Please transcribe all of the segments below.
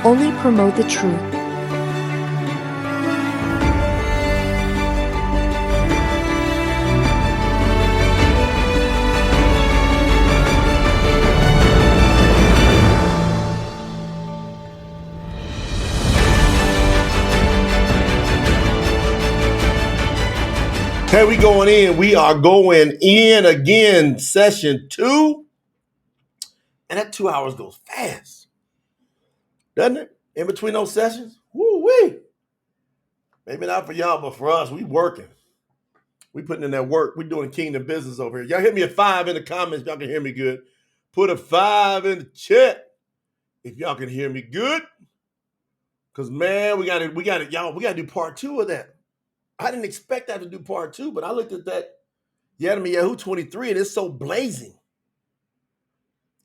only promote the truth. Okay, we going in. We are going in again, session 2. And that 2 hours goes fast, doesn't it? In between those sessions? Woo-wee. Maybe not for y'all, but for us, we working. We putting in that work. We doing kingdom business over here. Y'all hit me a 5 in the comments if y'all can hear me good. Put a 5 in the chat if y'all can hear me good. Because, man, we got to, y'all, we got to do part 2 of that. I didn't expect that to do part 2, but I looked at that Yiramiyahu 23, and it's so blazing.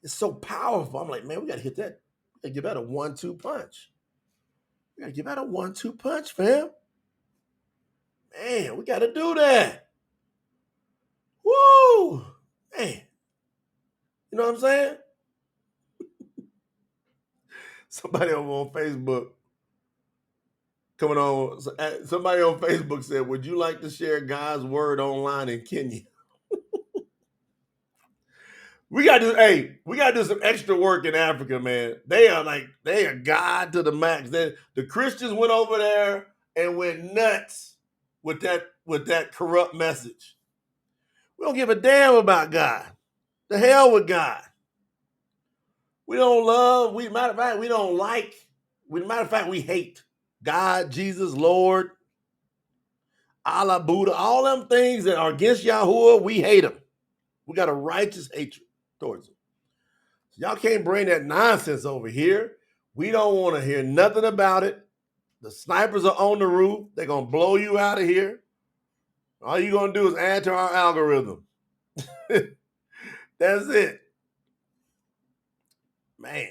It's so powerful. I'm like, man, we got to hit that. We got to give that a 1-2 punch. We got to give that a 1-2 punch, fam. Man, we got to do that. Woo! Man. You know what I'm saying? Somebody on Facebook coming on, somebody on Facebook said, would you like to share God's word online in Kenya? We gotta do some extra work in Africa, man. They are God to the max. The Christians went over there and went nuts with that corrupt message. We don't give a damn about God. The hell with God. We don't love, matter of fact, we don't like, matter of fact, we hate God, Jesus, Lord, Allah, Buddha, all them things that are against Yahuwah, we hate them. We got a righteous hatred towards them. So y'all can't bring that nonsense over here. We don't want to hear nothing about it. The snipers are on the roof. They're going to blow you out of here. All you're going to do is add to our algorithm. That's it. Man,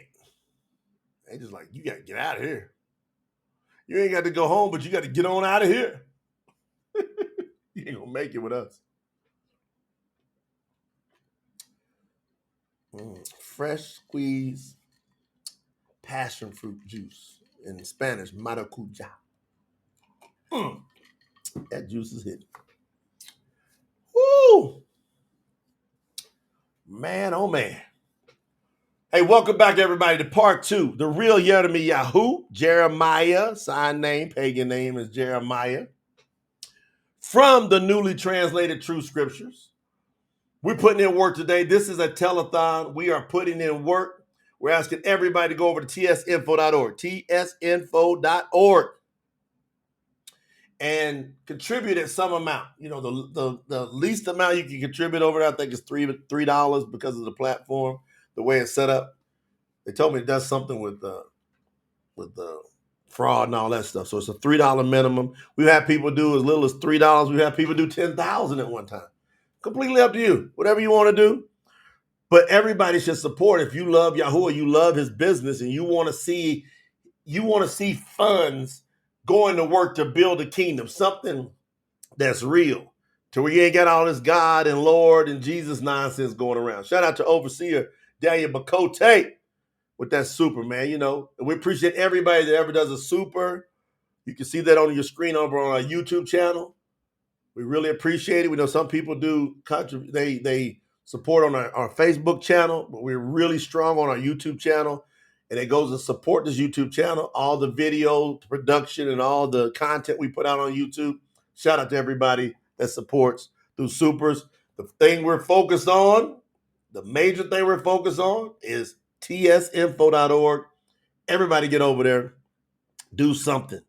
they just like, you got to get out of here. You ain't got to go home, but you got to get on out of here. You ain't going to make it with us. Fresh squeezed passion fruit juice. In Spanish, maracuja. That juice is hitting. Woo! Man, oh man. Hey, welcome back, everybody, to part 2. The real Yiramiyahu, Jeremiah, sign name, pagan name is Jeremiah. From the newly translated True Scriptures. We're putting in work today. This is a telethon. We are putting in work. We're asking everybody to go over to tsinfo.org, tsinfo.org, and contribute at some amount. You know, the least amount you can contribute over there, I think, is $3 because of the platform, the way it's set up. They told me it does something with the fraud and all that stuff. So it's a $3 minimum. We've had people do as little as $3. We've had people do $10,000 at one time. Completely up to you. Whatever you want to do. But everybody should support. If you love Yahuwah, you love his business, and you want to see funds going to work to build a kingdom, something that's real, to where you ain't got all this God and Lord and Jesus nonsense going around. Shout out to Overseer Daniel Bakote with that super, man. You know, and we appreciate everybody that ever does a super. You can see that on your screen over on our YouTube channel. We really appreciate it. We know some people do they support on our Facebook channel, but we're really strong on our YouTube channel. And it goes to support this YouTube channel, all the video production and all the content we put out on YouTube. Shout out to everybody that supports through supers. The thing we're focused on, the major thing we're focused on is tsinfo.org. Everybody get over there, do something.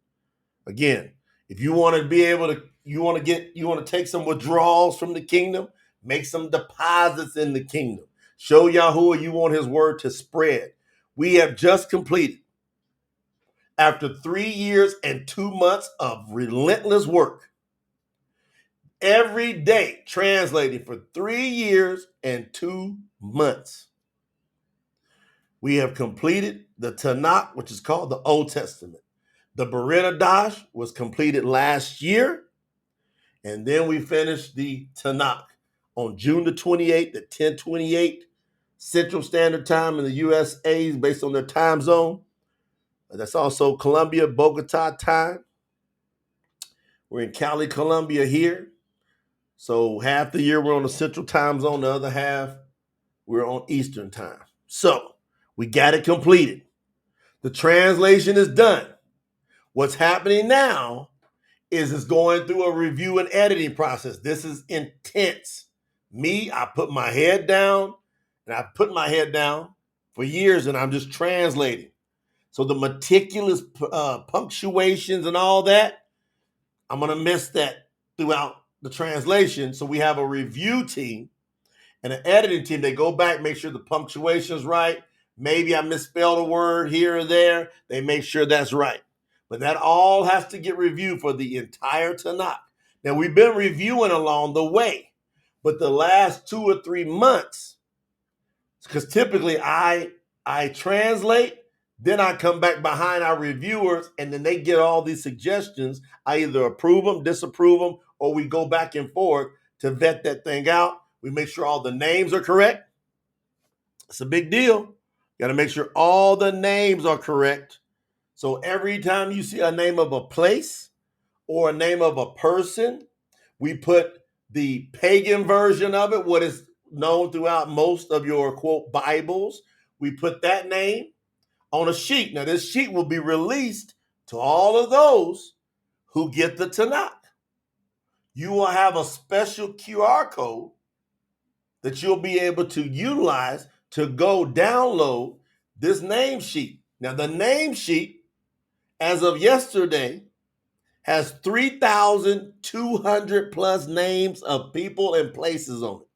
Again, if you want to be able to, you want to take some withdrawals from the kingdom, make some deposits in the kingdom. Show Yahuwah you want his word to spread. We have just completed, after 3 years and 2 months of relentless work, every day translating for 3 years and 2 months, we have completed the Tanak, which is called the Old Testament. The Brit Dash was completed last year, and then we finished the Tanak on June the 28th at 10:28 Central Standard Time in the USA, based on their time zone. That's also Colombia, Bogota time. We're in Cali, Colombia here. So half the year we're on the Central Time Zone. The other half we're on Eastern Time. So we got it completed. The translation is done. What's happening now is it's going through a review and editing process. This is intense. Me, I put my head down, and I put my head down for years, and I'm just translating. So the meticulous punctuations and all that, I'm going to miss that throughout the translation. So we have a review team and an editing team. They go back, make sure the punctuation is right. Maybe I misspelled a word here or there. They make sure that's right. But that all has to get reviewed for the entire Tanak. Now, we've been reviewing along the way, but the last 2 or 3 months, because typically I translate, then I come back behind our reviewers, and then they get all these suggestions. I either approve them, disapprove them, or we go back and forth to vet that thing out. We make sure all the names are correct. It's a big deal. Got to make sure all the names are correct. So every time you see a name of a place or a name of a person, we put the pagan version of it, what is known throughout most of your, quote, Bibles. We put that name on a sheet. Now, this sheet will be released to all of those who get the Tanakh. You will have a special QR code that you'll be able to utilize to go download this name sheet. Now, the name sheet, as of yesterday, has 3,200 plus names of people and places on it.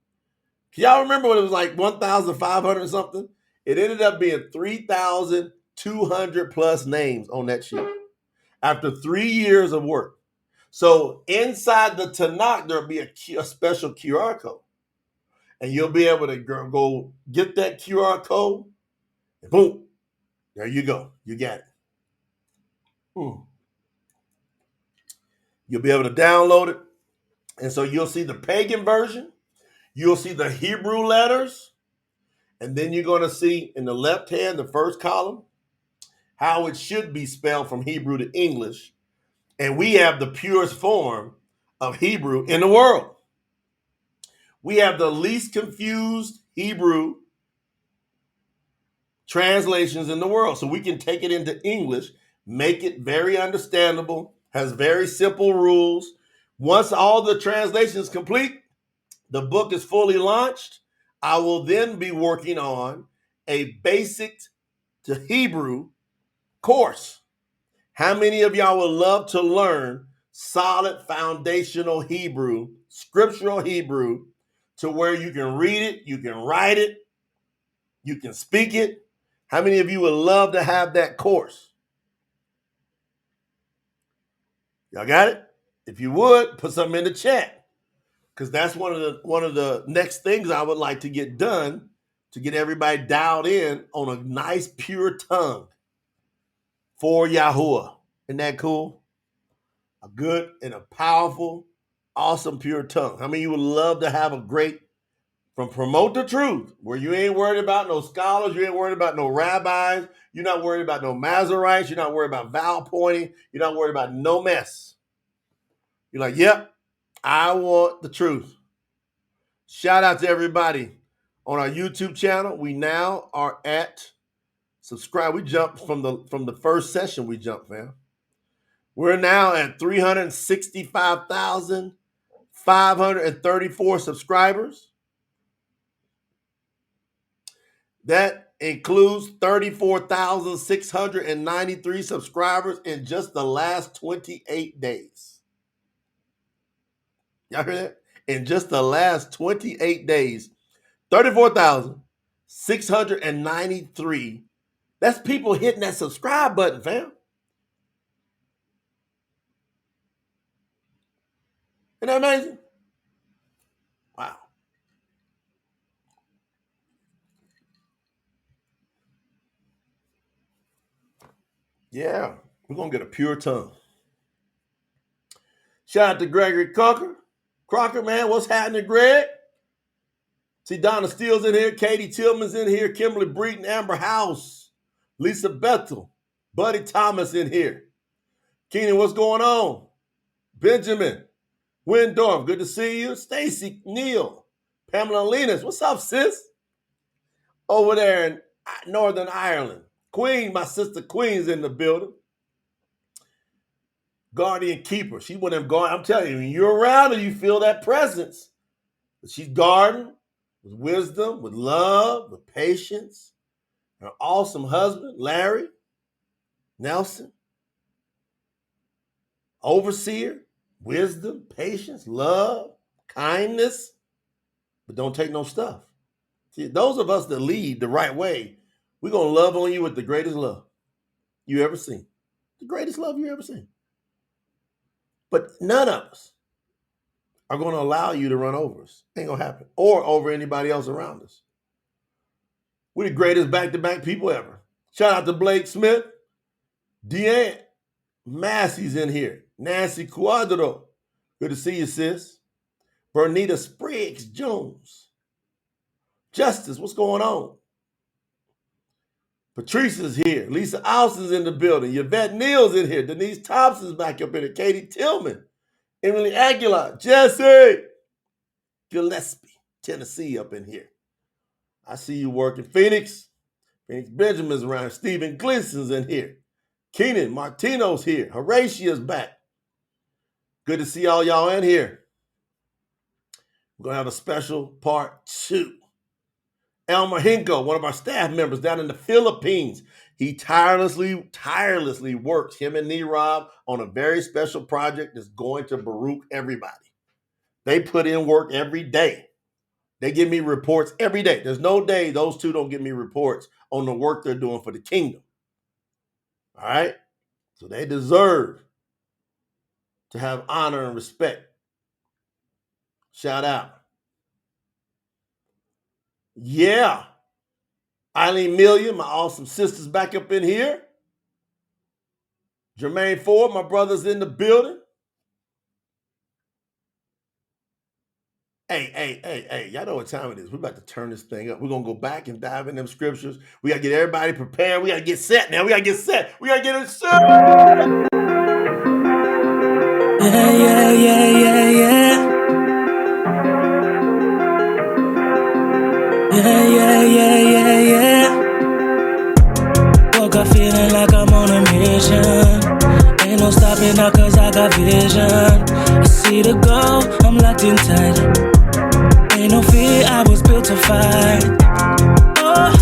Can y'all remember when it was like 1,500 something? It ended up being 3,200 plus names on that sheet after 3 years of work. So inside the Tanakh, there'll be a special QR code. And you'll be able to go get that QR code, and boom, there you go. You got it. You'll be able to download it. And so you'll see the pagan version. You'll see the Hebrew letters. And then you're going to see in the left hand, the first column, how it should be spelled from Hebrew to English. And we have the purest form of Hebrew in the world. We have the least confused Hebrew translations in the world. So we can take it into English, make it very understandable, has very simple rules. Once all the translations complete, the book is fully launched. I will then be working on a basic to Hebrew course. How many of y'all would love to learn solid foundational Hebrew, scriptural Hebrew, to where you can read it, you can write it, you can speak it? How many of you would love to have that course? Y'all got it? If you would, put something in the chat, because that's one of the next things I would like to get done, to get everybody dialed in on a nice pure tongue for Yahuwah. Isn't that cool? A good and a powerful, awesome pure tongue. How many of you would love to have a great, from Promote the Truth, where you ain't worried about no scholars, you ain't worried about no rabbis, you're not worried about no Masoretes, you're not worried about vowel pointing, you're not worried about no mess. You're like, yep, I want the truth. Shout out to everybody on our YouTube channel. We now are at subscribe. We jumped from the first session. We jumped, fam. We're now at 365,534 subscribers. That includes 34,693 subscribers in just the last 28 days. Y'all hear that? In just the last 28 days, 34,693. That's people hitting that subscribe button, fam. Isn't that amazing? Wow. Yeah, we're going to get a pure tongue. Shout out to Gregory Crocker. Crocker, man, what's happening, Greg? See, Donna Steele's in here. Katie Tillman's in here. Kimberly Breeden, Amber House, Lisa Bethel, Buddy Thomas in here. Keenan, what's going on? Benjamin, Windorf, good to see you. Stacy, Neil, Pamela Lenas, what's up, sis? Over there in Northern Ireland. Queen, my sister Queen's in the building. Guardian keeper. She's one of them guardian. I'm telling you, when you're around her, you feel that presence. But she's guarding with wisdom, with love, with patience. Her awesome husband, Larry Nelson. Overseer, wisdom, patience, love, kindness, but don't take no stuff. See, those of us that lead the right way, we're going to love on you with the greatest love you ever seen. The greatest love you ever seen. But none of us are going to allow you to run over us. Ain't going to happen. Or over anybody else around us. We're the greatest back-to-back people ever. Shout out to Blake Smith. Deanne Massey's in here. Nancy Cuadro. Good to see you, sis. Bernita Spriggs Jones. Justice, what's going on? Patrice is here. Lisa Alston's in the building. Yvette Neal's in here. Denise Thompson's back up in it. Katie Tillman. Emily Aguilar. Jesse Gillespie, Tennessee up in here. I see you working. Phoenix Benjamin's around. Stephen Gleason's in here. Keenan Martino's here. Horatia's back. Good to see all y'all in here. We're going to have a special part 2. Elmer Hinko, one of our staff members down in the Philippines. He tirelessly works, him and Neerab, on a very special project that's going to Baruch everybody. They put in work every day. They give me reports every day. There's no day those two don't give me reports on the work they're doing for the kingdom. All right? So they deserve to have honor and respect. Shout out. Yeah. Eileen Million, my awesome sisters back up in here. Jermaine Ford, my brother's in the building. Hey, y'all know what time it is. We're about to turn this thing up. We're going to go back and dive in them scriptures. We got to get everybody prepared. We got to get set now. We got to get set. We got to get it set. Yeah. Woke up feeling like I'm on a mission. Ain't no stopping now cause I got vision. I see the goal, I'm locked in tight. Ain't no fear, I was built to fight. Oh,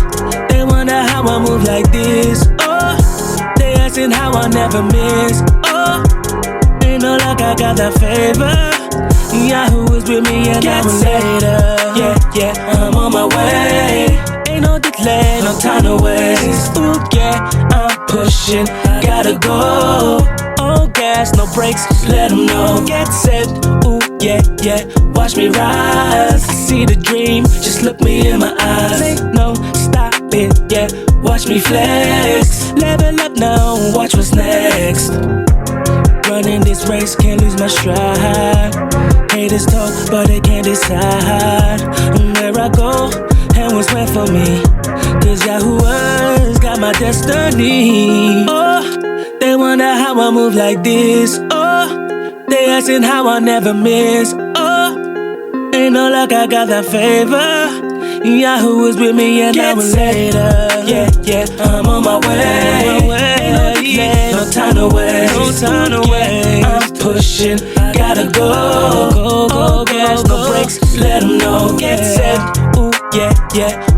they wonder how I move like this. Oh, they asking how I never miss. Oh, ain't no luck, I got that favor. Yahoo is with me and I will later. Yeah, I'm on my way. Ain't no delay, no time to waste. Ooh, yeah, I'm pushing, gotta go. Oh, gas, no brakes, let them know. Get set, ooh, yeah, watch me rise. I see the dream, just look me in my eyes. Ain't no stopping, yeah, watch me flex. Level up now, watch what's next. Running this race, can't lose my stride. Haters talk, but they can't decide where I go and what's meant for me. Cause Yahuwah's got my destiny. Oh, they wonder how I move like this. Oh, they asking how I never miss. Oh, ain't no luck, I got that favor. Yahoo is with me and I will later. Yeah, I'm on my way. Ain't no time to waste. I'm pushing, gotta go. Gas, no brakes, let them know. Get set, ooh, yeah,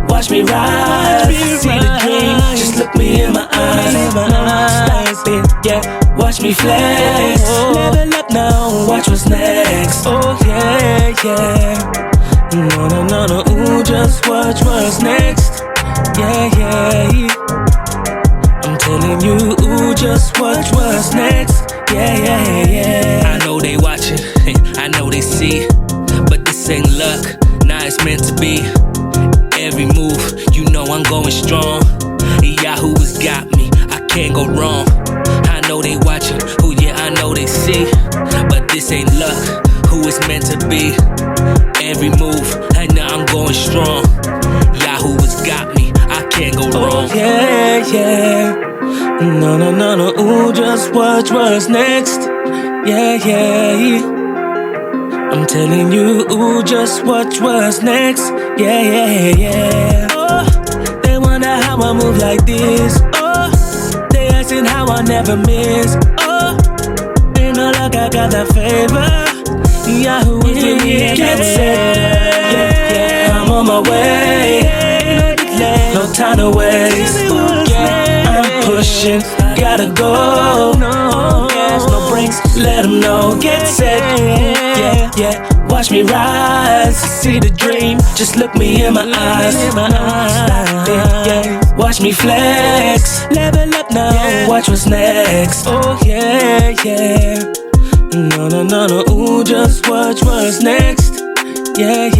watch me ride. See the dream, just look me in my eyes. Stop it, yeah, watch me flex. Level up now, watch what's next. Oh, yeah. No, ooh, just watch what's next. Yeah. I'm telling you, ooh, just watch what's next. Yeah. I know they watching, I know they see, but this ain't luck, nah, it's meant to be. Every move, you know I'm going strong. Yahoo has got me, I can't go wrong. I know they watching, ooh yeah, I know they see, but this ain't luck, who it's meant to be. Every move, and now I'm going strong. Yahoo has got me, I can't go wrong. Yeah. No, ooh, just watch what's next. Yeah. I'm telling you, ooh, just watch what's next. Yeah. Oh, they wonder how I move like this. Oh, they asking how I never miss. Oh, ain't no luck, I got that favor. Yahoo is with me and get set. Yeah, I'm on my way. No delay, no time to waste. Yeah, I'm pushing, gotta go. No gas, no brakes, let them know. Get set, yeah. Watch me rise, see the dream. Just look me in my eyes. Stop it, yeah. Watch me flex, level up now. Watch what's next. Oh yeah. No, ooh, just watch what's next. Yeah.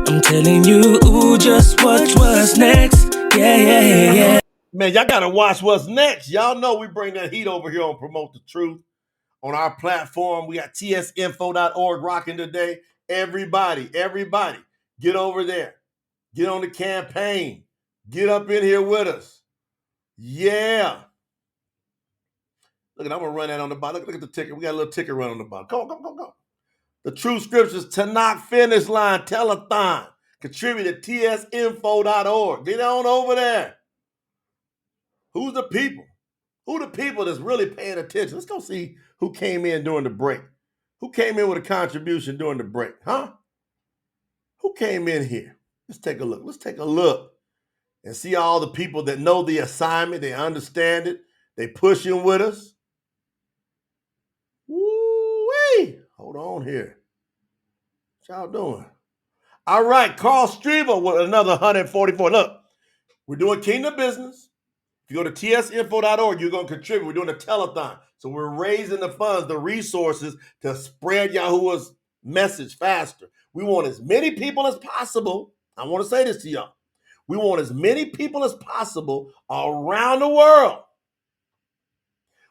I'm telling you, ooh, just watch what's next. Yeah. Man, y'all gotta watch what's next. Y'all know we bring that heat over here on Promote the Truth on our platform. We got tsinfo.org rocking today. Everybody, get over there. Get on the campaign. Get up in here with us. Yeah. Look, I'm gonna run that on the bottom. Look at the ticker. We got a little ticker run on the bottom. Go. The True Scriptures Tanak Finish Line Telethon. Contribute to tsinfo.org. Get on over there. Who's the people? Who the people that's really paying attention? Let's go see who came in during the break. Who came in with a contribution during the break? Huh? Who came in here? Let's take a look and see all the people that know the assignment. They understand it. They pushing with us. Woo-wee. Hold on here. What y'all doing? All right, Carl Streever with another 144. Look, we're doing Kingdom Business. If you go to tsinfo.org, you're going to contribute. We're doing a telethon. So we're raising the funds, the resources to spread Yahuwah's message faster. We want as many people as possible. I want to say this to y'all. We want as many people as possible around the world.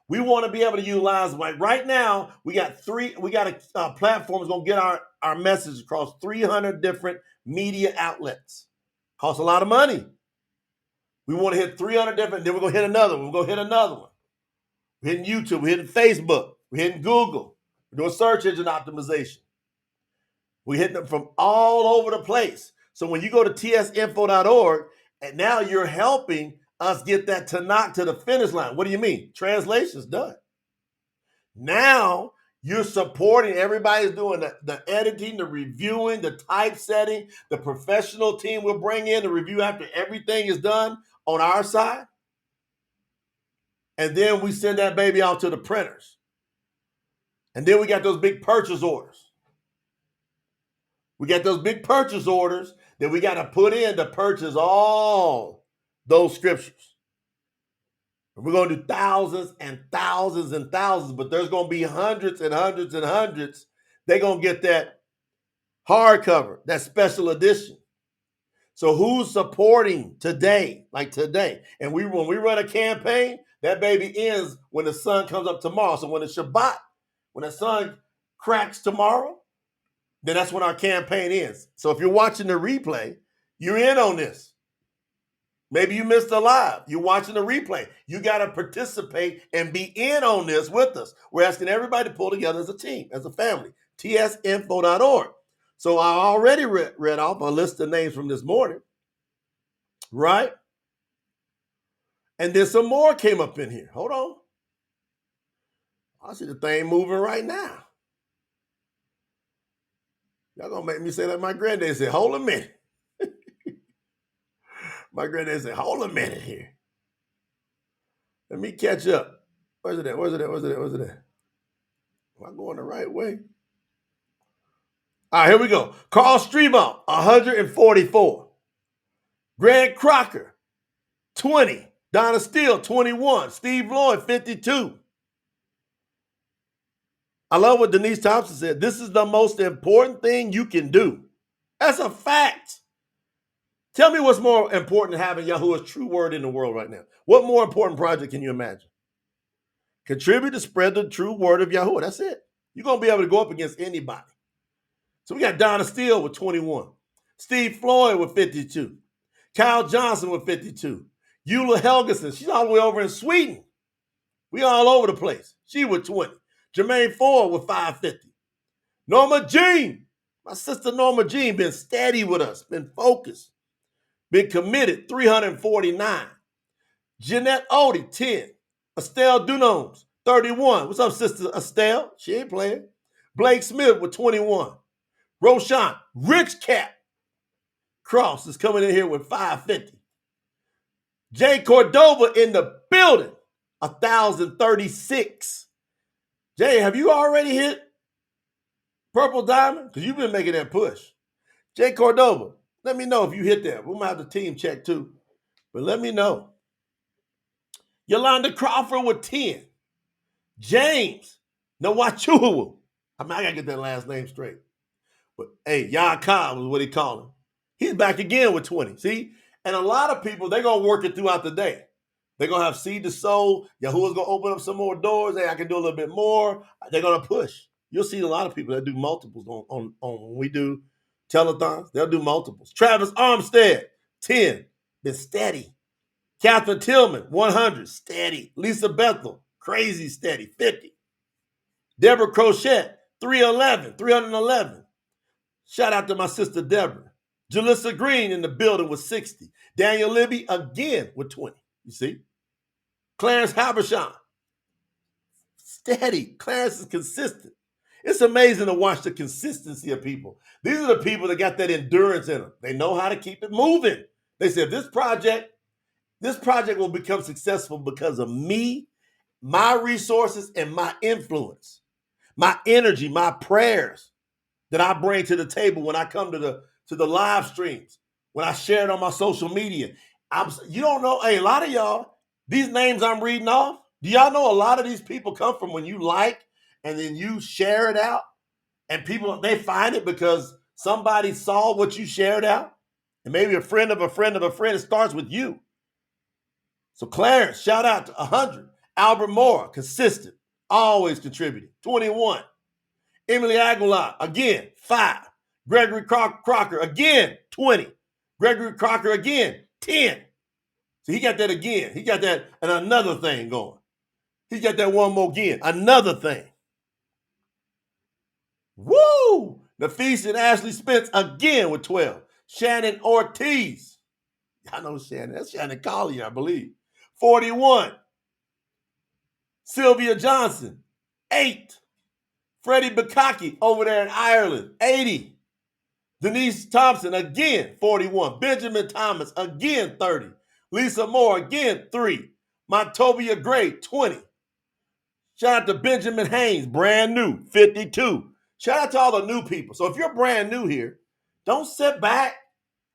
We want to be able to utilize, like right now, we got a platform that's going to get our message across 300 different media outlets. Costs a lot of money. We want to hit 300 different, then we're going to hit another one. We're going to hit another one. We're hitting YouTube. We're hitting Facebook. We're hitting Google. We're doing search engine optimization. We're hitting them from all over the place. So when you go to tsinfo.org, and now you're helping us get that Tanak to the finish line. What do you mean? Translation's done. Now you're supporting, everybody's doing the editing, the reviewing, the typesetting, the professional team will bring in the review after everything is done on our side. And then we send that baby out to the printers. And then we got those big purchase orders. We got those big purchase orders that we got to put in to purchase all those scriptures. And we're going to do thousands and thousands and thousands, but there's going to be hundreds and hundreds and hundreds. They're going to get that hardcover, that special edition. So who's supporting today, like today? And when we run a campaign, that baby ends when the sun comes up tomorrow. So when it's Shabbat, when the sun cracks tomorrow, then that's when our campaign ends. So if you're watching the replay, you're in on this. Maybe you missed the live. You're watching the replay. You got to participate and be in on this with us. We're asking everybody to pull together as a team, as a family. tsinfo.org. So I already read off a list of names from this morning, right? And then some more came up in here. Hold on. I see the thing moving right now. Y'all gonna make me say like my granddad said, hold a minute. My granddad said, hold a minute here. Let me catch up. Where's it at? Am I going the right way? All right, here we go. Carl Streebaum, 144. Greg Crocker, 20. Donna Steele, 21. Steve Lloyd, 52. I love what Denise Thompson said. This is the most important thing you can do. That's a fact. Tell me what's more important than having Yahuwah's true word in the world right now. What more important project can you imagine? Contribute to spread the true word of Yahuwah. That's it. You're going to be able to go up against anybody. So we got Donna Steele with 21. Steve Floyd with 52. Kyle Johnson with 52. Eula Helgeson, she's all the way over in Sweden. We all over the place. She with 20. Jermaine Ford with 550. Norma Jean, my sister Norma Jean, been steady with us, been focused, been committed, 349. Jeanette Odie, 10. Estelle Dunoms, 31. What's up, sister Estelle? She ain't playing. Blake Smith with 21. Roshan, Rich Cap Cross is coming in here with 550. Jay Cordova in the building, 1,036. Jay, have you already hit Purple Diamond? Because you've been making that push. Jay Cordova, let me know if you hit that. We might have the team check too, but let me know. Yolanda Crawford with 10. James YAHUAH. I gotta get that last name straight. But hey, YAHUAH was what he called him. He's back again with 20. See? And a lot of people, they're gonna work it throughout the day. They're gonna have seed to sow. Yahuwah's gonna open up some more doors. Hey, I can do a little bit more. They're gonna push. You'll see a lot of people that do multiples on when we do telethons. They'll do multiples. Travis Armstead, 10. Been steady. Catherine Tillman, 100, steady. Lisa Bethel, crazy steady, 50. Deborah Crochet, 311. Shout out to my sister Deborah. Jalissa Green in the building with 60. Daniel Libby again with 20. You see? Clarence Habershon, steady. Clarence is consistent. It's amazing to watch the consistency of people. These are the people that got that endurance in them. They know how to keep it moving. They said, this project will become successful because of me, my resources, and my influence, my energy, my prayers that I bring to the table when I come to the live streams, when I share it on my social media. You don't know, hey, a lot of y'all, these names I'm reading off, do y'all know a lot of these people come from when you like and then you share it out and people, they find it because somebody saw what you shared out and maybe a friend of a friend of a friend, it starts with you. So Clarence, shout out to 100. Albert Moore, consistent, always contributing, 21. Emily Aguilar, again, 5. Gregory Crocker, again, 20. Gregory Crocker, again, 10. So he got that again. He got that and another thing going. He got that one more again, another thing. Woo! Nafisa and Ashley Spence, again with 12. Shannon Ortiz. I know Shannon. That's Shannon Collier, I believe. 41. Sylvia Johnson, 8. Freddie Bukaki over there in Ireland, 80. Denise Thompson, again, 41. Benjamin Thomas, again, 30. Lisa Moore, again, 3. Montobia Gray, 20. Shout out to Benjamin Haynes, brand new, 52. Shout out to all the new people. So if you're brand new here, don't sit back.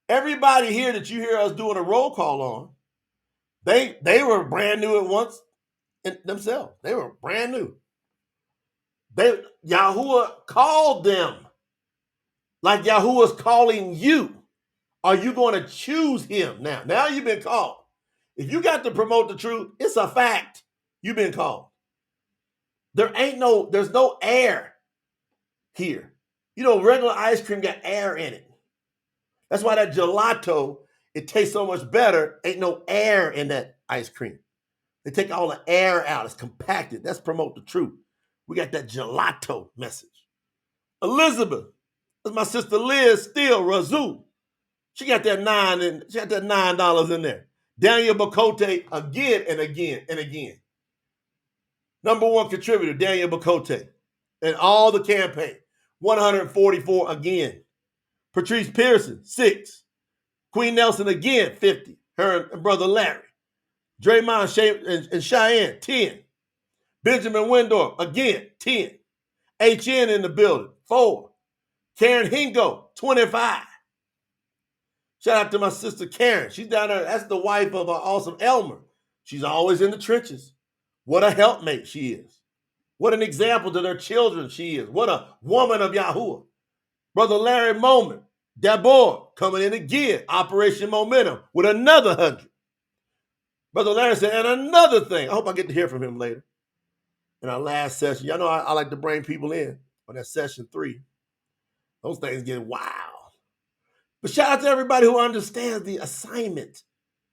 Everybody here that you hear us doing a roll call on, they were brand new at once themselves. They were brand new. Yahuwah called them like Yahuwah's calling you. Are you going to choose him now? Now you've been called. If you got to promote the truth, it's a fact. You've been called. There's no air here. You know, regular ice cream got air in it. That's why that gelato, it tastes so much better. Ain't no air in that ice cream. They take all the air out. It's compacted. That's promote the truth. We got that gelato message. Elizabeth, that's my sister Liz Steele, Razoo. She got that $9 in there. Daniel Bacote again and again and again. Number 1 contributor, Daniel Bacote. And all the campaign. 144 again. Patrice Pearson, 6. Queen Nelson again, 50. Her and brother Larry. Draymond and Cheyenne, 10. Benjamin Windorf, again, 10. HN in the building, 4. Karen Hingo, 25. Shout out to my sister Karen. She's down there. That's the wife of our awesome Elmer. She's always in the trenches. What a helpmate she is. What an example to their children she is. What a woman of Yahuwah. Brother Larry Moment, Dabor, coming in again. Operation Momentum with another 100. Brother Larry said, and another thing. I hope I get to hear from him later. In our last session. Y'all know I like to bring people in on that session 3. Those things get wild. But shout out to everybody who understands the assignment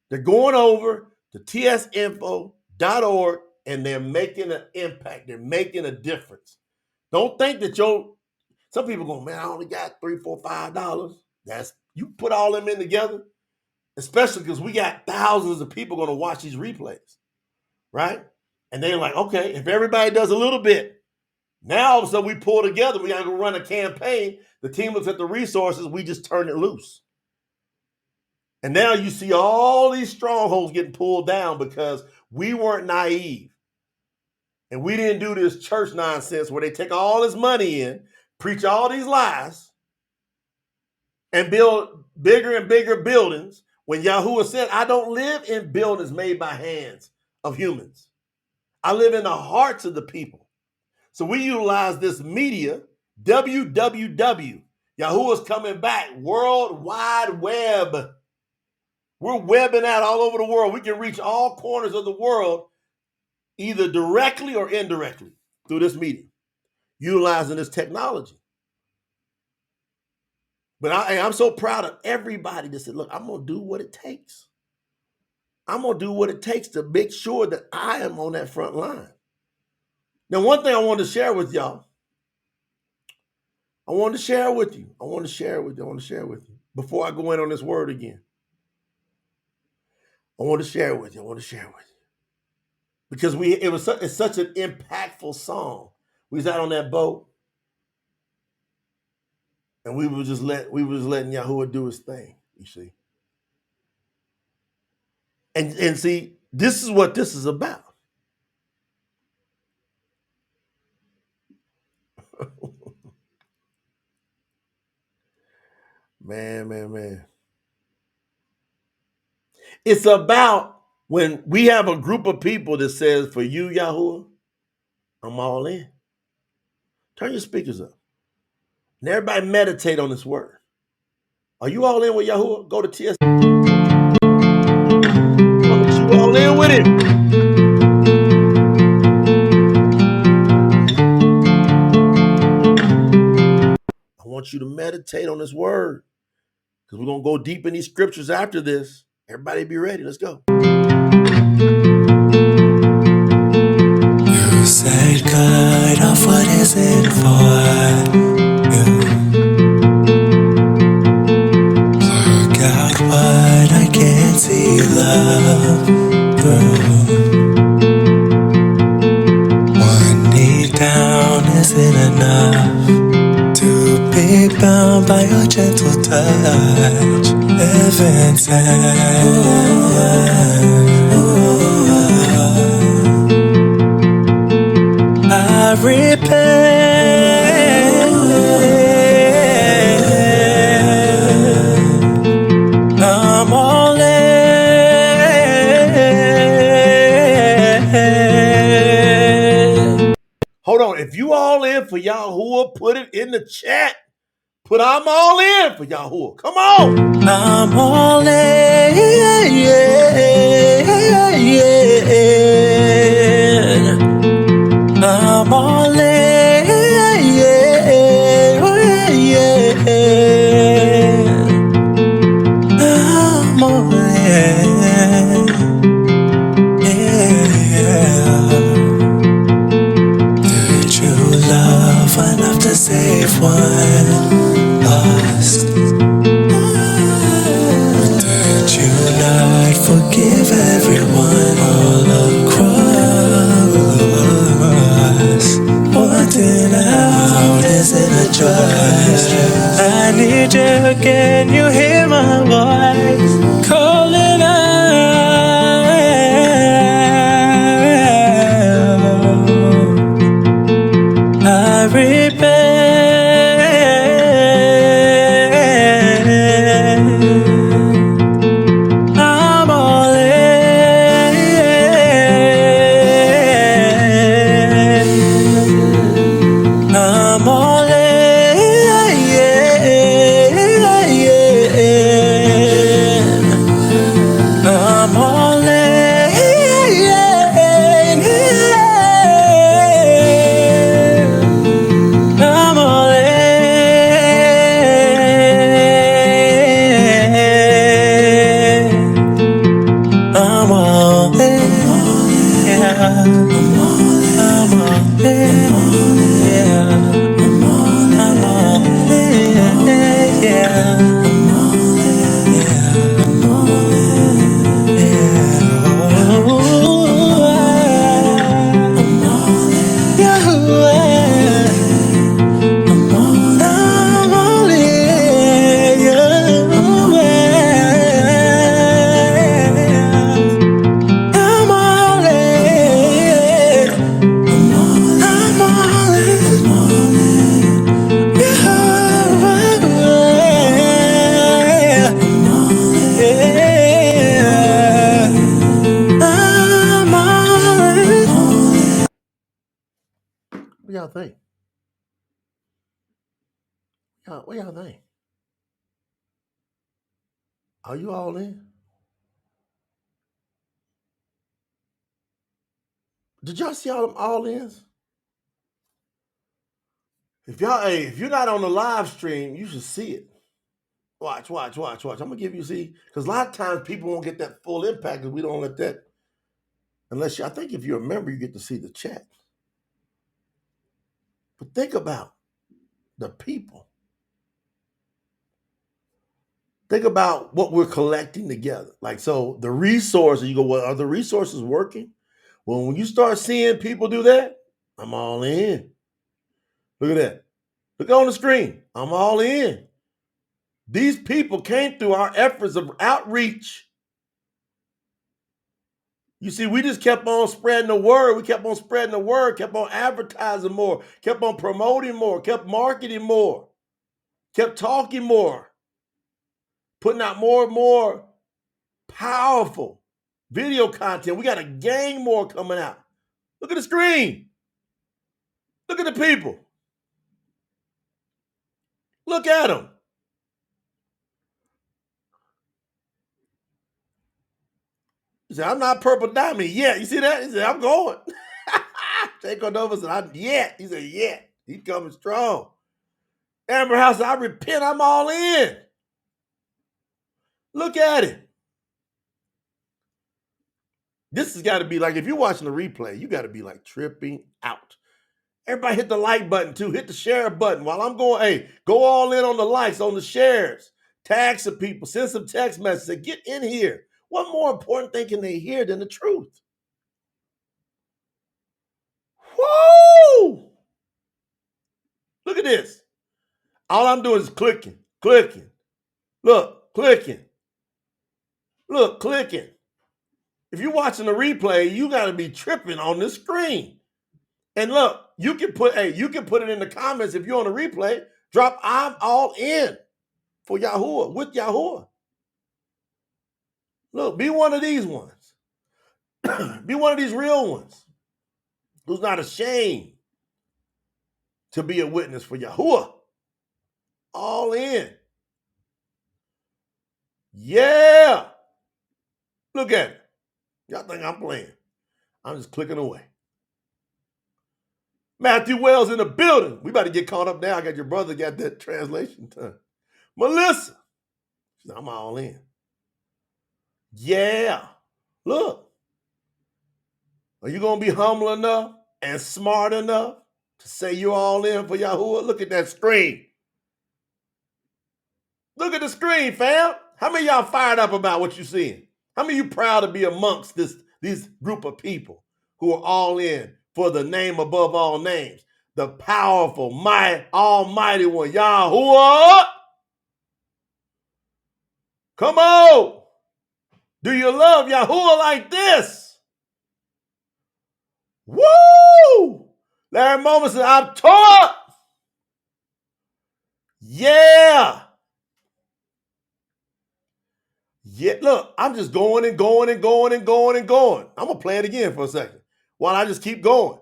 They're going over to tsinfo.org and they're making an impact. They're making a difference. Don't think that some people go, man, I only got $3, $4, $5. You put all them in together, especially because we got thousands of people going to watch these replays, right? And they're like, okay, if everybody does a little bit, now all of a sudden we pull together, we got to go run a campaign. The team looks at the resources, we just turn it loose. And now you see all these strongholds getting pulled down because we weren't naive. And we didn't do this church nonsense where they take all this money in, preach all these lies, and build bigger and bigger buildings when Yahuwah said, I don't live in buildings made by hands of humans. I live in the hearts of the people. So we utilize this media, www. Yahuwah's coming back, World Wide Web. We're webbing out all over the world. We can reach all corners of the world, either directly or indirectly through this medium, utilizing this technology. But I'm so proud of everybody that said, look, I'm going to do what it takes. I'm going to do what it takes to make sure that I am on that front line. Now, one thing I want to share with y'all, I want to share with you before I go in on this word again. I want to share with you. Because it's such an impactful song. We was out on that boat, and we were just letting Yahuwah do his thing, you see. And see, this is what this is about. Man. It's about when we have a group of people that says, for you, Yahuwah, I'm all in. Turn your speakers up. And everybody meditate on this word. Are you all in with Yahuwah? Go to TS. You all in with it. I want you to meditate on this word because we're going to go deep in these scriptures after this. Everybody be ready. Let's go. You said cut off what isn't for you. Plug out what I can't see love through. One knee down isn't enough to be bound by your gentle touch. Heaven sent. I repent. I'm all in. Hold on. If you all in for Yahuwah, put it in the chat. Put I'm all in for Yahuwah. Come on. I'm all in. I'm all in. I'm all in. Did you love enough to save one lost? Did you not forgive everyone all across? Wanting out isn't a choice. I need you, can you hear my voice? Calling out. I repent. I'm all in. I'm all in. I'm all in. I'm What y'all think? What y'all think? Are you all in? Did y'all see all them all-ins? If you're not on the live stream, you should see it. Watch. I'm gonna give you because a lot of times people won't get that full impact because we don't let that. Unless I think if you're a member, you get to see the chat. But think about the people. Think about what we're collecting together. Like, so the resources, you go, well, are the resources working? Well, when you start seeing people do that, I'm all in. Look at that. Look on the screen. I'm all in. These people came through our efforts of outreach. You see, we just kept on spreading the word. We kept on spreading the word, kept on advertising more, kept on promoting more, kept marketing more, kept talking more, putting out more and more powerful video content. We got a gang more coming out. Look at the screen. Look at the people. Look at them. He said, I'm not purple diamond yet. You see that? He said, I'm going. Jay Noland said, I'm yet. He said, yeah. He's coming strong. Amber House said, I repent. I'm all in. Look at it. This has got to be like, if you're watching the replay, you got to be like tripping out. Everybody hit the like button too. Hit the share button while I'm going. Hey, go all in on the likes, on the shares. Tag some people. Send some text messages. Get in here. What more important thing can they hear than the truth? Woo! Look at this. All I'm doing is clicking. Look, clicking. Look, clicking. If you're watching the replay, you got to be tripping on this screen. And look, you can put it in the comments if you're on the replay. Drop I'm all in for Yahuwah, with Yahuwah. Look, be one of these ones. Be one of these real ones who's not ashamed to be a witness for Yahuwah. All in. Yeah. Look at it. Y'all think I'm playing. I'm just clicking away. Matthew Wells in the building. We about to get caught up now. I got your brother got that translation time. Melissa. She said, I'm all in. Yeah. Look. Are you going to be humble enough and smart enough to say you're all in for Yahuwah? Look at that screen. Look at the screen, fam. How many of y'all fired up about what you're seeing? How many of you proud to be amongst this group of people who are all in for the name above all names, the powerful, mighty, almighty one, Yahuwah? Come on. Do you love Yahuwah like this? Woo! Larry Moment said, I'm taught. Yeah. Yeah, look, I'm just going and going. I'm going to play it again for a second while I just keep going.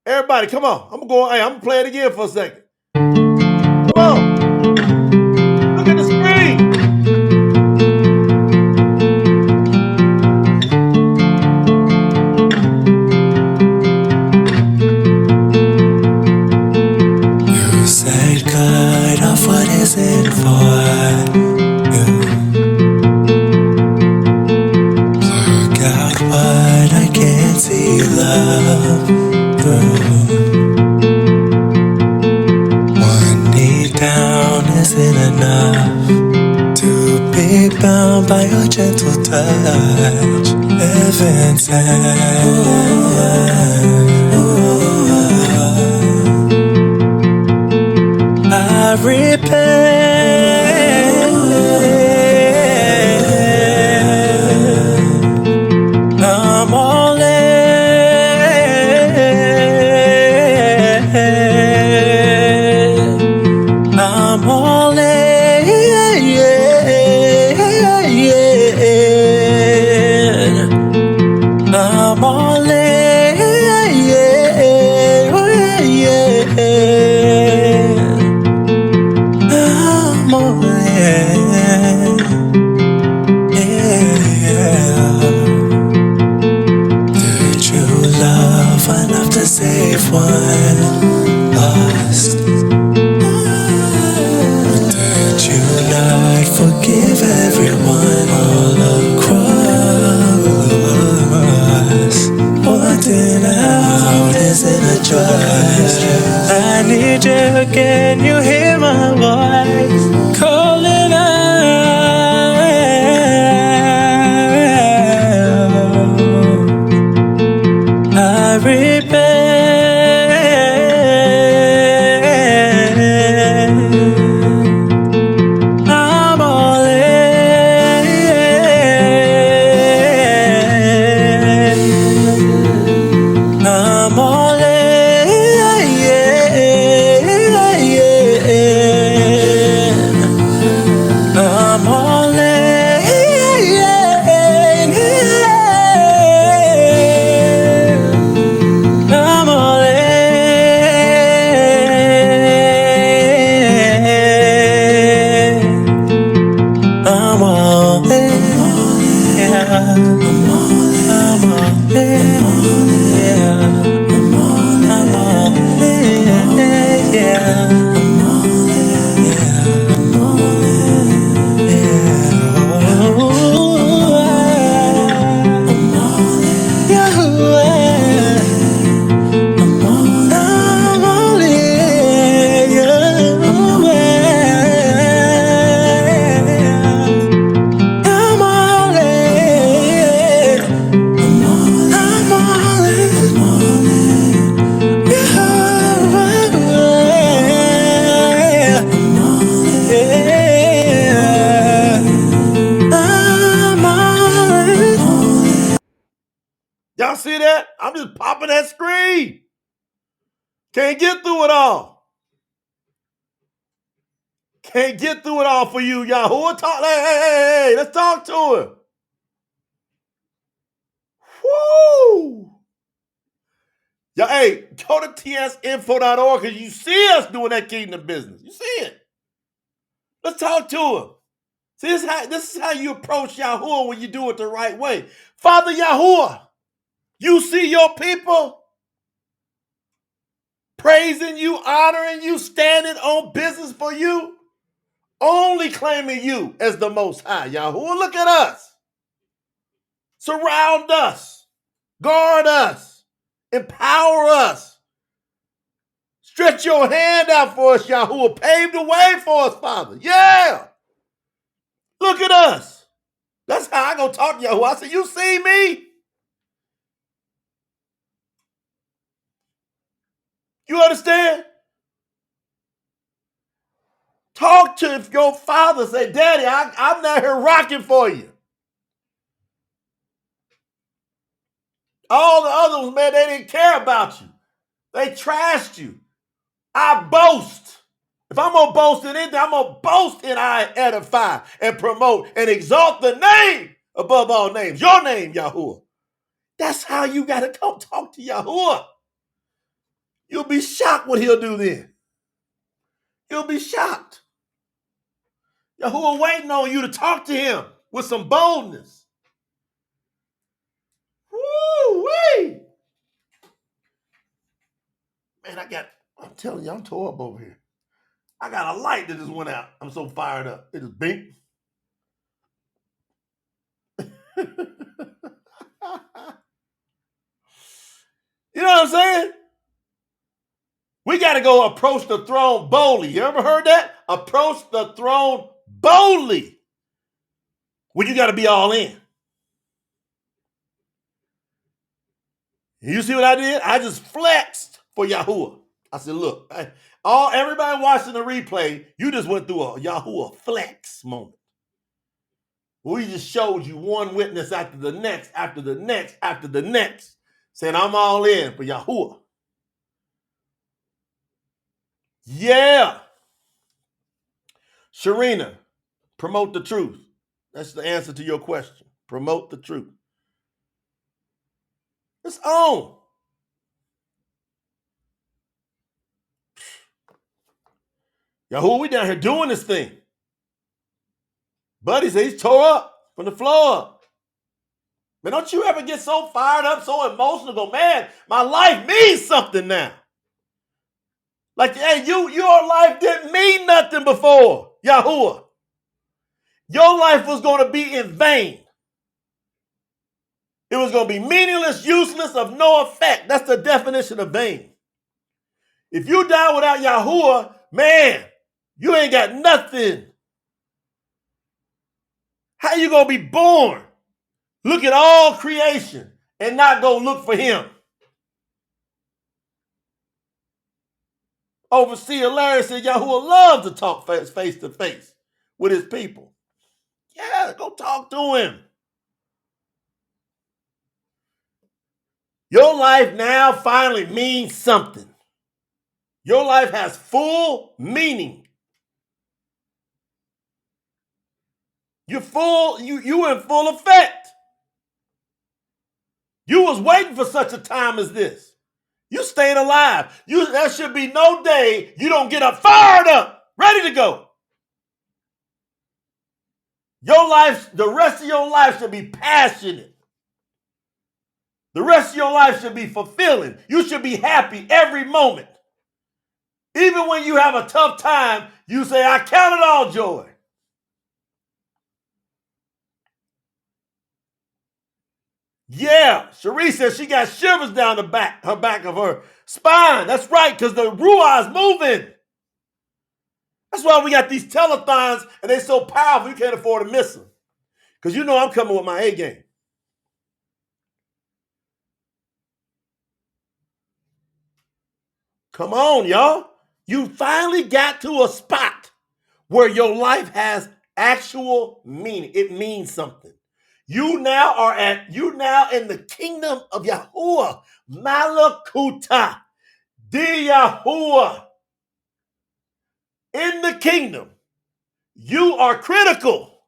Everybody, come on. I'm going to play it again for a second. Come on. Look at the screen. You said cut off, what is it for? Plug out what I can't see. love through. One knee down isn't enough to be bound by your gentle touch. Heaven sent. I repent. I'm all in. I'm all in. I'm all in. I'm all in. Did you love enough to save one lost? Did you not forgive everyone all across? Wanting out isn't a choice. I need you, can you hear my voice? Calling out. I repent. I'm all in. I'm all in. I'm all in. I'm all in. I'm all in. Yeah. I'm all in. Yeah. I'm all in. Yeah. Y'all see that? I'm just popping that screen. Can't get through it all. Can't get through it all for you, Yahuwah. Talk, hey, let's talk to him. Woo! Yo, hey, go to tsinfo.org because you see us doing that kingdom business. You see it. Let's talk to him. See, this is how you approach Yahuwah when you do it the right way. Father Yahuwah, you see your people praising you, honoring you, standing on business for you, only claiming you as the Most High. Yahuwah, look at us. Surround us. Guard us. Empower us. Stretch your hand out for us, Yahuwah. Pave the way for us, Father. Yeah. Look at us. That's how I go talk to Yahuwah. I say, you see me? You understand? Talk to your father. Say, Daddy, I'm not here rocking for you. All the other ones, man, they didn't care about you. They trashed you. I boast. If I'm going to boast in anything, I'm going to boast in I edify and promote and exalt the name above all names. Your name, Yahuwah. That's how you got to come talk to Yahuwah. You'll be shocked what he'll do then. You'll be shocked. Yahuwah waiting on you to talk to him with some boldness. Woo-wee! Man, I'm telling you, I'm tore up over here. I got a light that just went out. I'm so fired up. It just blinked. I'm saying? We got to go approach the throne boldly. You ever heard that? Approach the throne boldly. Well, you got to be all in. You see what I did? I just flexed for Yahuwah. I said, look, everybody watching the replay, you just went through a Yahuwah flex moment. We just showed you one witness after the next, after the next, after the next, saying, I'm all in for Yahuwah. Yeah. Sharina, promote the truth. That's the answer to your question. Promote the truth. It's on. Yahuwah, we down here doing this thing. Buddy said he's tore up from the floor up. Man, don't you ever get so fired up, so emotional, go, man, my life means something now. Like, hey, your life didn't mean nothing before, Yahuwah. Your life was going to be in vain. It was going to be meaningless, useless, of no effect. That's the definition of vain. If you die without Yahuwah, man, you ain't got nothing. How you going to be born? Look at all creation and not go look for him. Overseer Larry said Yahuwah loves to talk face to face with his people. Yeah, go talk to him. Your life now finally means something. Your life has full meaning. You're full, you in full effect. You was waiting for such a time as this. You stayed alive. There should be no day you don't get up, fired up, ready to go. Your life, the rest of your life should be passionate. The rest of your life should be fulfilling. You should be happy every moment. Even when you have a tough time, you say, I count it all joy. Yeah, Cherie says she got shivers down the back, her back of her spine. That's right, because the Ruha is moving. That's why we got these telethons, and they're so powerful you can't afford to miss them. Because you know I'm coming with my A game. Come on, y'all. You finally got to a spot where your life has actual meaning. It means something. You now in the kingdom of Yahuwah. Malakuta. Di Yahuwah. In the kingdom. You are critical.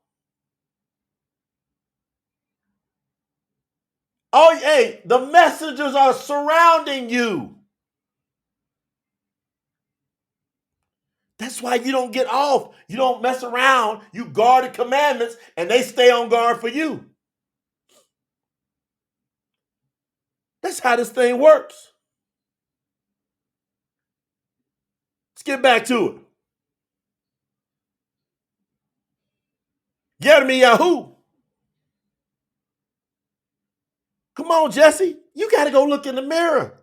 Oh, hey, the messengers are surrounding you. That's why you don't get off. You don't mess around. You guard the commandments, and they stay on guard for you. That's how this thing works. Let's get back to it. Yiramiyahu. Come on, Jesse. You got to go look in the mirror.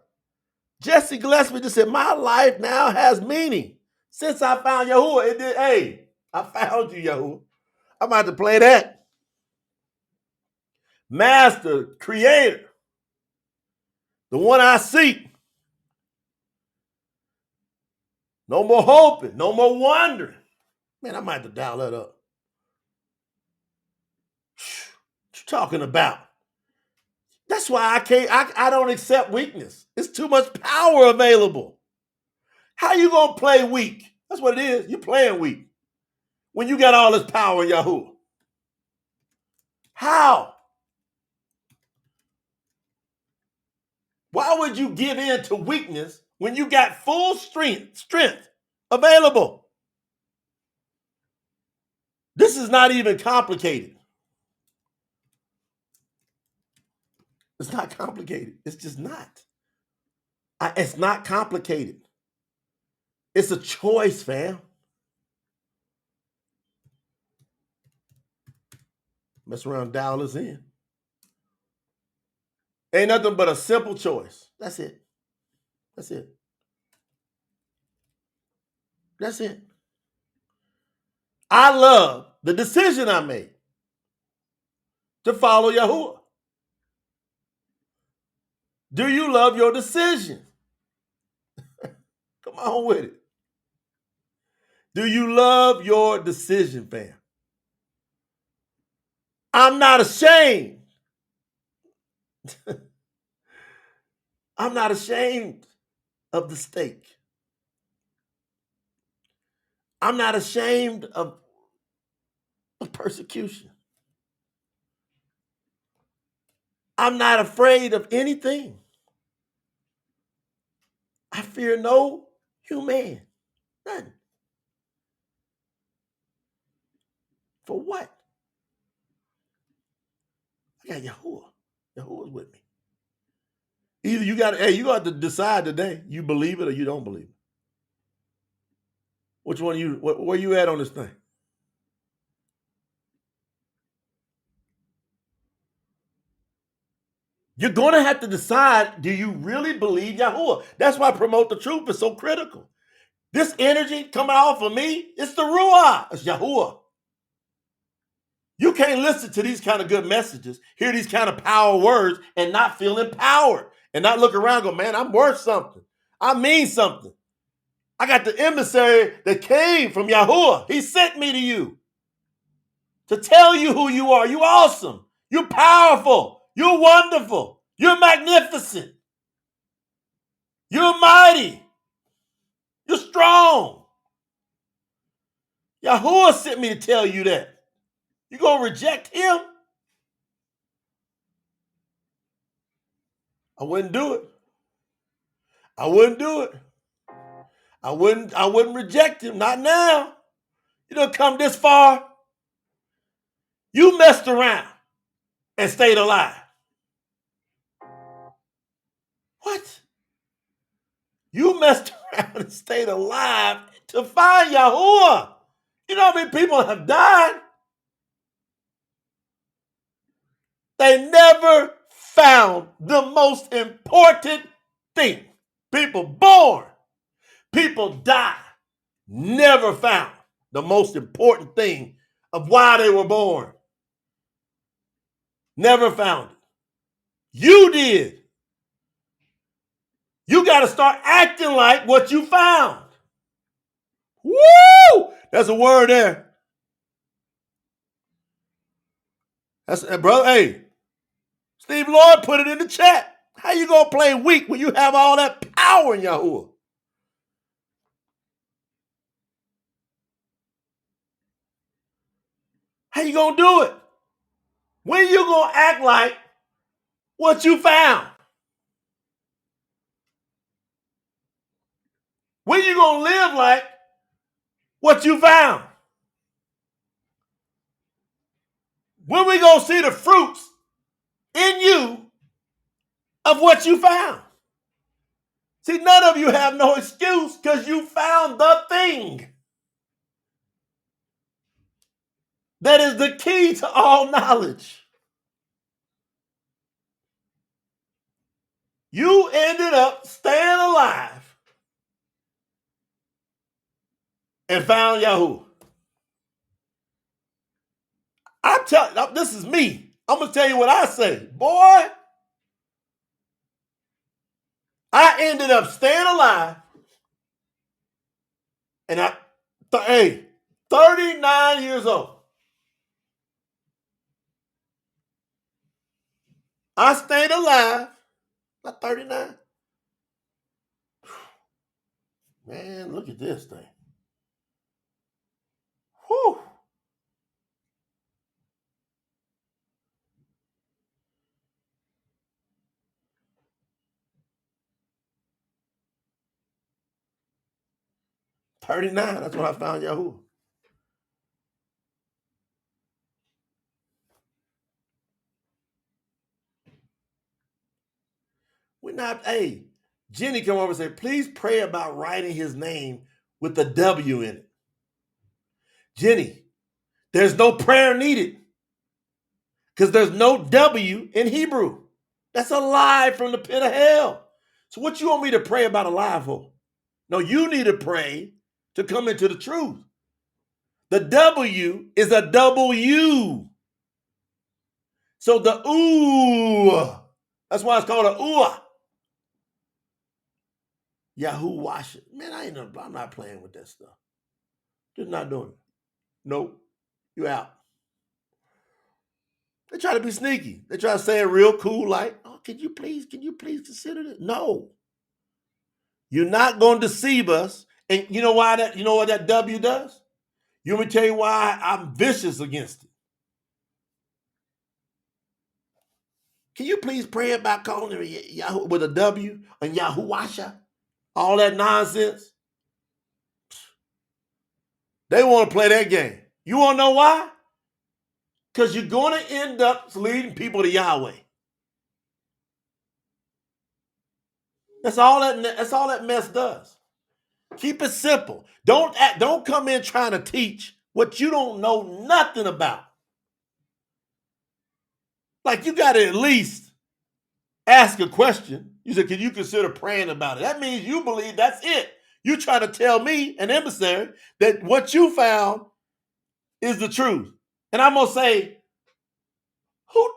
Jesse Gillespie just said, my life now has meaning. Since I found Yahuwah, it did. Hey, I found you, Yahuwah. I'm about to play that. Master, creator, the one I seek. No more hoping, no more wondering. Man, I might have to dial that up. What you talking about? That's why I don't accept weakness. It's too much power available. How you gonna play weak? That's what it is. You playing weak when you got all this power in Yahuwah. How? Why would you give in to weakness when you got full strength available? This is not even complicated. It's not complicated. It's just not. It's not complicated. It's a choice, fam. Mess around, dial us in. Ain't nothing but a simple choice. That's it. That's it. That's it. I love the decision I made to follow Yahuwah. Do you love your decision? Come on with it. Do you love your decision, fam? I'm not ashamed. I'm not ashamed of the stake. I'm not ashamed of persecution. I'm not afraid of anything. I fear no human. None. For what? I got Yahuwah. Yahuwah's with me. Either you got to decide today. You believe it or you don't believe it. Which one where you at on this thing? You're going to have to decide, do you really believe Yahuwah? That's why Promote the Truth is so critical. This energy coming off of me, it's the Ruha. It's Yahuwah. You can't listen to these kind of good messages, hear these kind of power words, and not feel empowered, and not look around and go, man, I'm worth something. I mean something. I got the emissary that came from Yahuwah. He sent me to you to tell you who you are. You're awesome. You're powerful. You're wonderful. You're magnificent. You're mighty. You're strong. Yahuwah sent me to tell you that. You gonna reject him? I wouldn't do it. I wouldn't do it. I wouldn't reject him. Not now. You don't come this far. You messed around and stayed alive. What? You messed around and stayed alive to find Yahuwah. You know how many people have died? They never found the most important thing. People born, people die, never found the most important thing of why they were born. Never found it. You did. You got to start acting like what you found. Woo! That's a word there. That's brother. Hey, Steve Lloyd put it in the chat. How you gonna play weak when you have all that power in Yahuwah? How you gonna do it? When you gonna act like what you found? When you gonna live like what you found? When we gonna see the fruits in you of what you found? See, none of you have no excuse because you found the thing that is the key to all knowledge. You ended up staying alive and found Yahuwah. This is me. I'm going to tell you what I say. Boy, I ended up staying alive and 39 years old. I stayed alive, not 39. Man, look at this thing. Whew. $39, that's when I found Yahuwah. We're not, Jenny come over and say, please pray about writing his name with a W in it. Jenny, there's no prayer needed because there's no W in Hebrew. That's a lie from the pit of hell. So what you want me to pray about a lie for? No, you need to pray to come into the truth. The W is a double U. So the ooh, that's why it's called a ooh. YAHUAH. Man, I'm not playing with that stuff. Just not doing it. Nope. You out. They try to be sneaky. They try to say it real cool, like, oh, can you please consider this? No. You're not going to deceive us. And you know why that, you know what that W does? You want me to tell you why I'm vicious against it? Can you please pray about calling him Yahoo with a W and YAHUAH? All that nonsense. They want to play that game. You want to know why? Because you're going to end up leading people to Yahweh. That's all that mess does. Keep it simple. Don't come in trying to teach what you don't know nothing about. Like, you got to at least ask a question. You said, can you consider praying about it? That means you believe that's it. You try to tell me, an emissary, that what you found is the truth. And I'm going to say,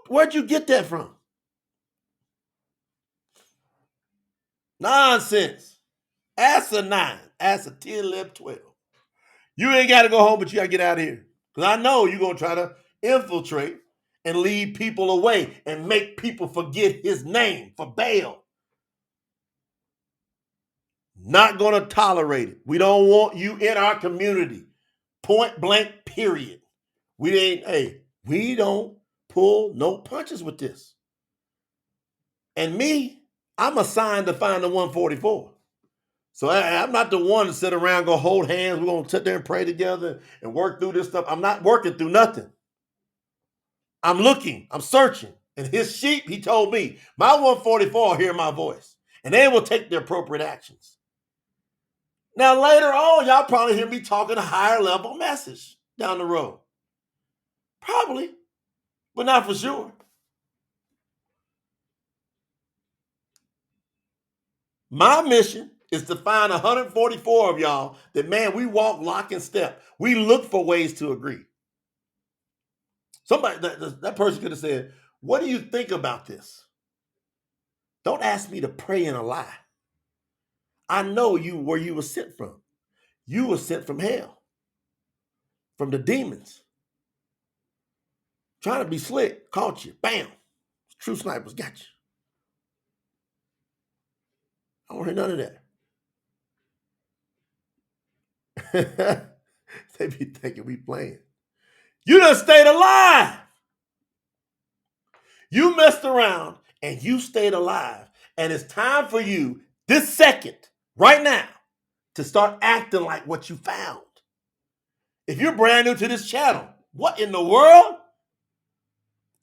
where'd you get that from? Nonsense. Ask a 9. Ask a 10, 11, 12. You ain't got to go home, but you got to get out of here. Because I know you're going to try to infiltrate and lead people away and make people forget his name for Baal. Not going to tolerate it. We don't want you in our community. Point blank, period. We don't pull no punches with this. And me, I'm assigned to find the 144. So I'm not the one to sit around, go hold hands. We're going to sit there and pray together and work through this stuff. I'm not working through nothing. I'm looking, I'm searching. And his sheep, he told me, my 144 hear my voice. And they will take the appropriate actions. Now, later on, y'all probably hear me talking a higher level message down the road. Probably, but not for sure. My mission is to find 144 of y'all that, man, we walk lock and step. We look for ways to agree. Somebody, that person could have said, what do you think about this? Don't ask me to pray in a lie. I know where you were sent from. You were sent from hell, from the demons. Trying to be slick, caught you, bam. True snipers got you. I don't hear none of that. They be thinking we playing. You done stayed alive. You messed around and you stayed alive. And it's time for you this second, right now, to start acting like what you found. If you're brand new to this channel, what in the world?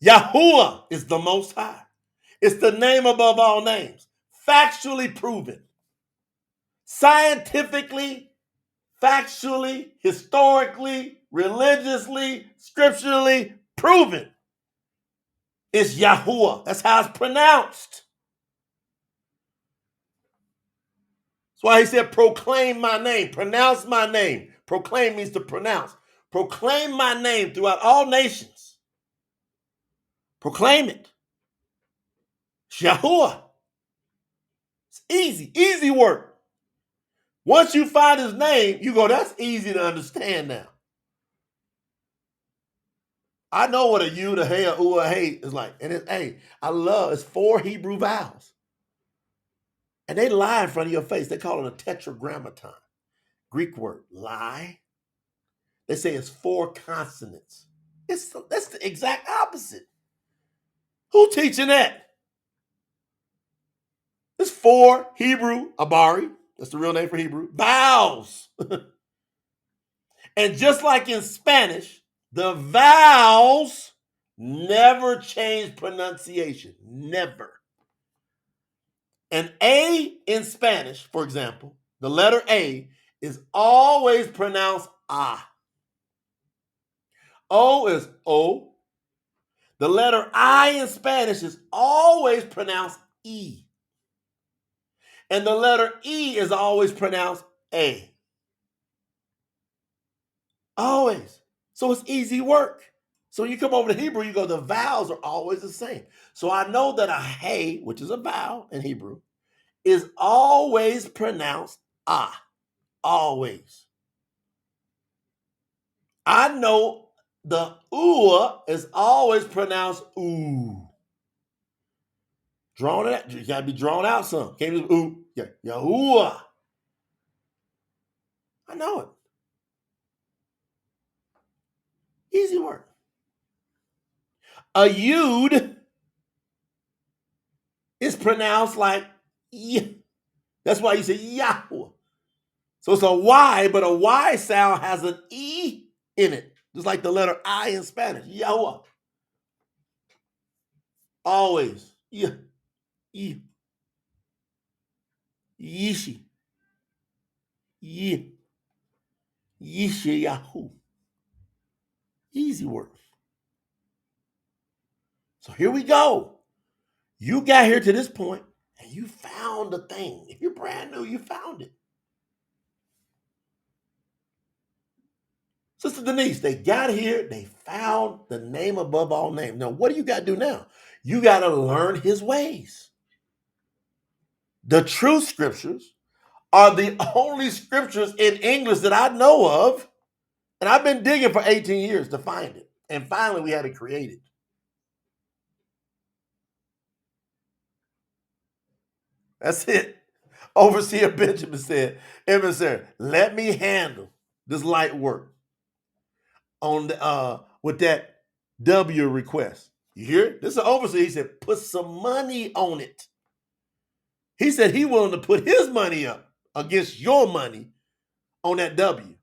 Yahuwah is the Most High. It's the name above all names. Factually proven. Scientifically, factually, historically, religiously, scripturally proven. It's Yahuwah. That's how it's pronounced. That's why he said, proclaim my name, pronounce my name. Proclaim means to pronounce. Proclaim my name throughout all nations. Proclaim it. It's Yahuwah. It's easy work. Once you find his name, you go, that's easy to understand now. I know what a U, the hey, a ooh, a hey is like. And it's 4 Hebrew vowels. And they lie in front of your face. They call it a tetragrammaton. Greek word, lie. They say it's 4 consonants. That's the exact opposite. Who teaching that? It's 4 Hebrew, abari, that's the real name for Hebrew, vowels. And just like in Spanish, the vowels never change pronunciation. Never. An A in Spanish, for example, the letter A is always pronounced ah. O is O. The letter I in Spanish is always pronounced E. And the letter E is always pronounced A. Always. So it's easy work. So when you come over to Hebrew, you go, the vowels are always the same. So I know that a hey, which is a vowel in Hebrew, is always pronounced ah. Always. I know the UA is always pronounced ooh. Drawn it, you gotta be drawn out some. Can't be ooh, yeah, Yahuwah. I know it. Easy work. A yud is pronounced like y. That's why you say Yahuwah. So it's a Y, but a Y sound has an E in it, just like the letter I in Spanish. Yahuwah. Always. Yeah. Y. Yishi. Yi. Yiramiyahu. Easy work. So here we go. You got here to this point and you found the thing. If you're brand new, you found it. Sister Denise, they got here, they found the name above all names. Now, what do you got to do now? You got to learn his ways. The true scriptures are the only scriptures in English that I know of. And I've been digging for 18 years to find it. And finally, we had it created. That's it. Overseer Benjamin said, Emissary, let me handle this light work on the, with that W request. You hear? This is an overseer. He said, put some money on it. He said he willing to put his money up against your money on that W.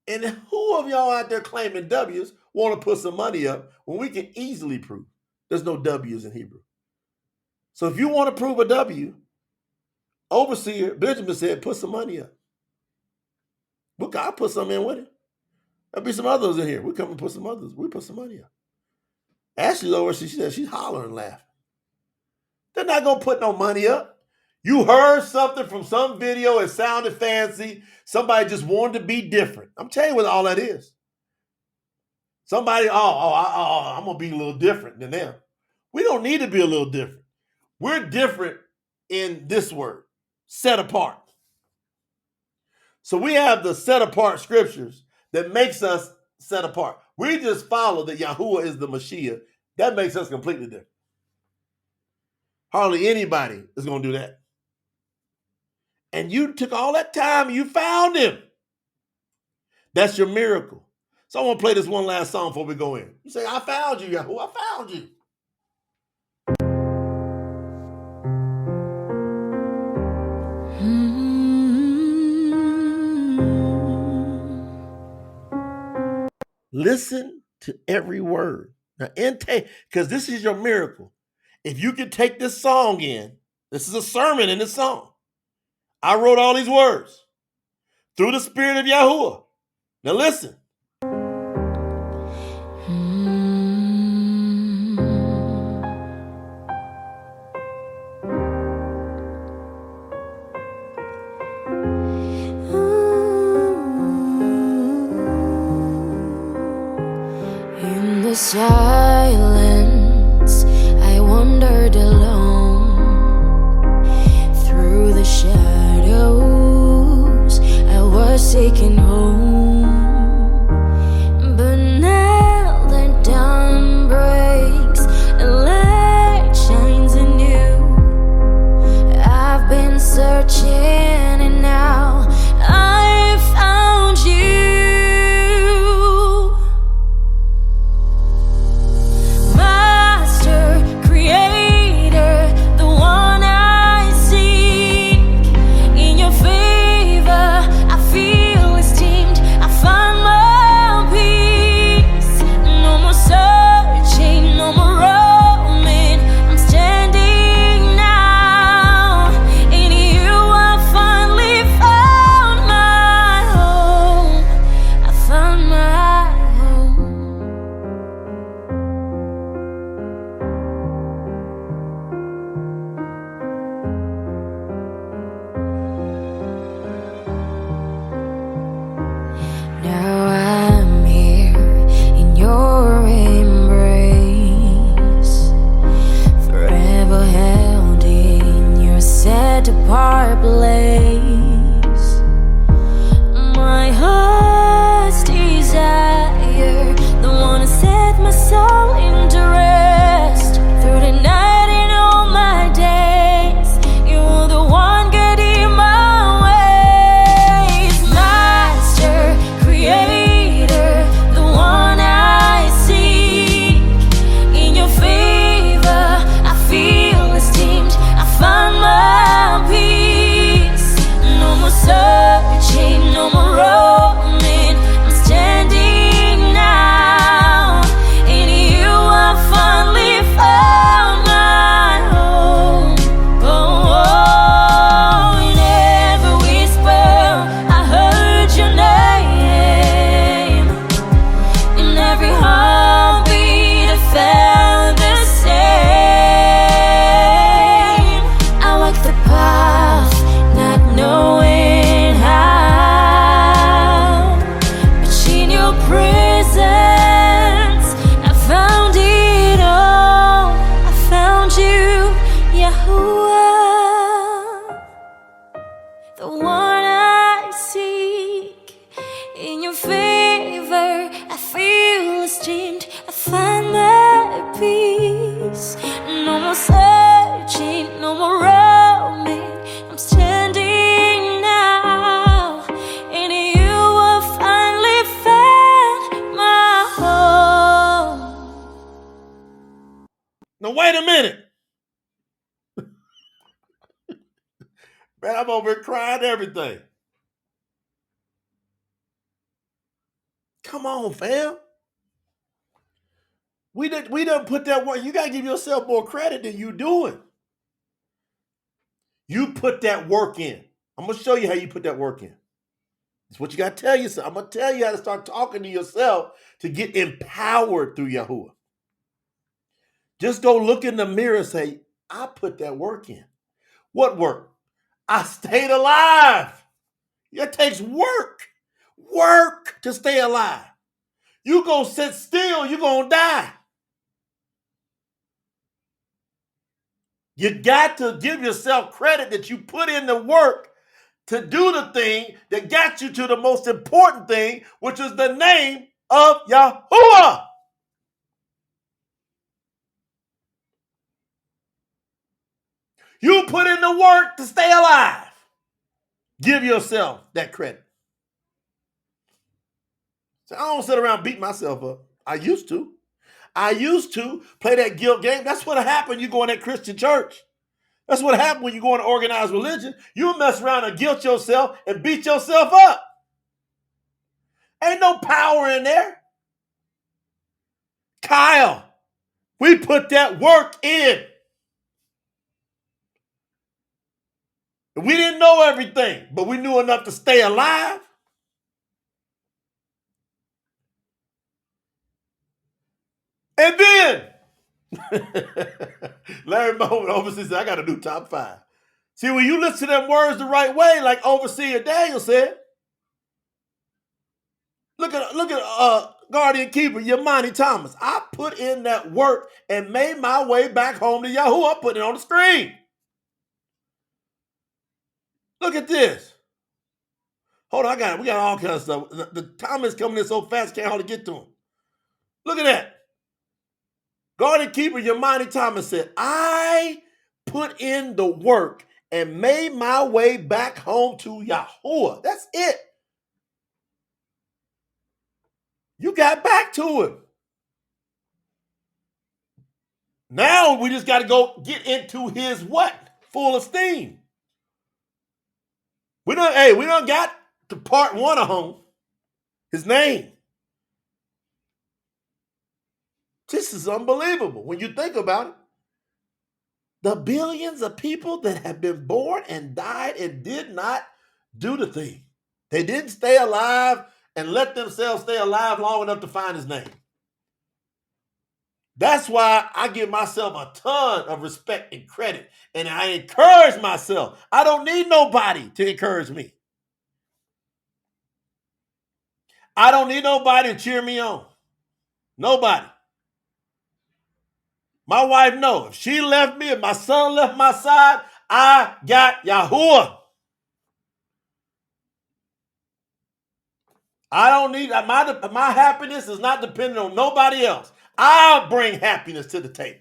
And who of y'all out there claiming W's want to put some money up when we can easily prove there's no W's in Hebrew? So if you want to prove a W, Overseer Benjamin said, put some money up. Look, I'll put some in with it. There'll be some others in here. We come and put some others. We put some money up. Ashley's over, she said she's hollering and laughing. They're not going to put no money up. You heard something from some video, it sounded fancy. Somebody just wanted to be different. I'm telling you what all that is. Somebody, I'm going to be a little different than them. We don't need to be a little different. We're different in this word, set apart. So we have the set apart scriptures that makes us set apart. We just follow that Yahuwah is the Mashiach. That makes us completely different. Hardly anybody is going to do that. And you took all that time and you found him. That's your miracle. So I want to play this one last song before we go in. You say, I found you, Yahuwah. I found you. Listen to every word. Now, because this is your miracle. If you could take this song in, this is a sermon in this song. I wrote all these words through the Spirit of Yahuwah. Now listen. In the silence, I wandered alone. Through the shadows, I was seeking home. But now the dawn breaks and light shines anew. I've been searching and now I found you. to part place. My heart's desire, the one who set my soul into rest. Through the night and all my days, you're the one guiding my ways. Master, creator, the one I seek. In your favor, I feel esteemed. I find my peace. No more searching, no more roaming. I'm standing now. In you I finally found my home. Oh, in every whisper I heard your name. In every heartbeat I felt the same. I walk the path, not knowing how, but in your presence I found it all. I found you, Yahuwah, the one I seek. In your favor I feel esteemed. I find my peace. No more searching, no more roaming. I'm standing now. In you I finally found my home. Now, wait a minute. Man, I'm over here crying everything. Come on, fam. We done put that work. You got to give yourself more credit than you doing. You put that work in. I'm going to show you how you put that work in. It's what you got to tell yourself. I'm going to tell you how to start talking to yourself to get empowered through Yahuwah. Just go look in the mirror and say, I put that work in. What work? I stayed alive. It takes work. Work to stay alive. You gonna sit still, you gonna die. You got to give yourself credit that you put in the work to do the thing that got you to the most important thing, which is the name of Yahuwah. You put in the work to stay alive. Give yourself that credit. So I don't sit around beat myself up. I used to. I used to play that guilt game. That's what happened. You go in that Christian church. That's what happened when you go into organized religion. You mess around and guilt yourself and beat yourself up. Ain't no power in there. Kyle, we put that work in. We didn't know everything, but we knew enough to stay alive. And then, Larry Moe, overseer, said, I got to do top 5. See, when you listen to them words the right way, like Overseer Daniel said, look at Guardian Keeper, Yiramiyahu Thomas. I put in that work and made my way back home to Yahuwah. I put it on the screen. Look at this. Hold on, we got all kinds of stuff. The comments coming in so fast, can't hardly get to them. Look at that. Guardian Keeper, Yiramiyahu Thomas said, I put in the work and made my way back home to Yahuwah. That's it. You got back to it. Now we just got to go get into his what? Full esteem. We done got to part 1 of home. His name. This is unbelievable when you think about it. The billions of people that have been born and died and did not do the thing. They didn't stay alive and let themselves stay alive long enough to find his name. That's why I give myself a ton of respect and credit. And I encourage myself. I don't need nobody to encourage me. I don't need nobody to cheer me on. Nobody. My wife knows. If she left me, if my son left my side, I got Yahuwah. I don't need my happiness is not dependent on nobody else. I'll bring happiness to the table.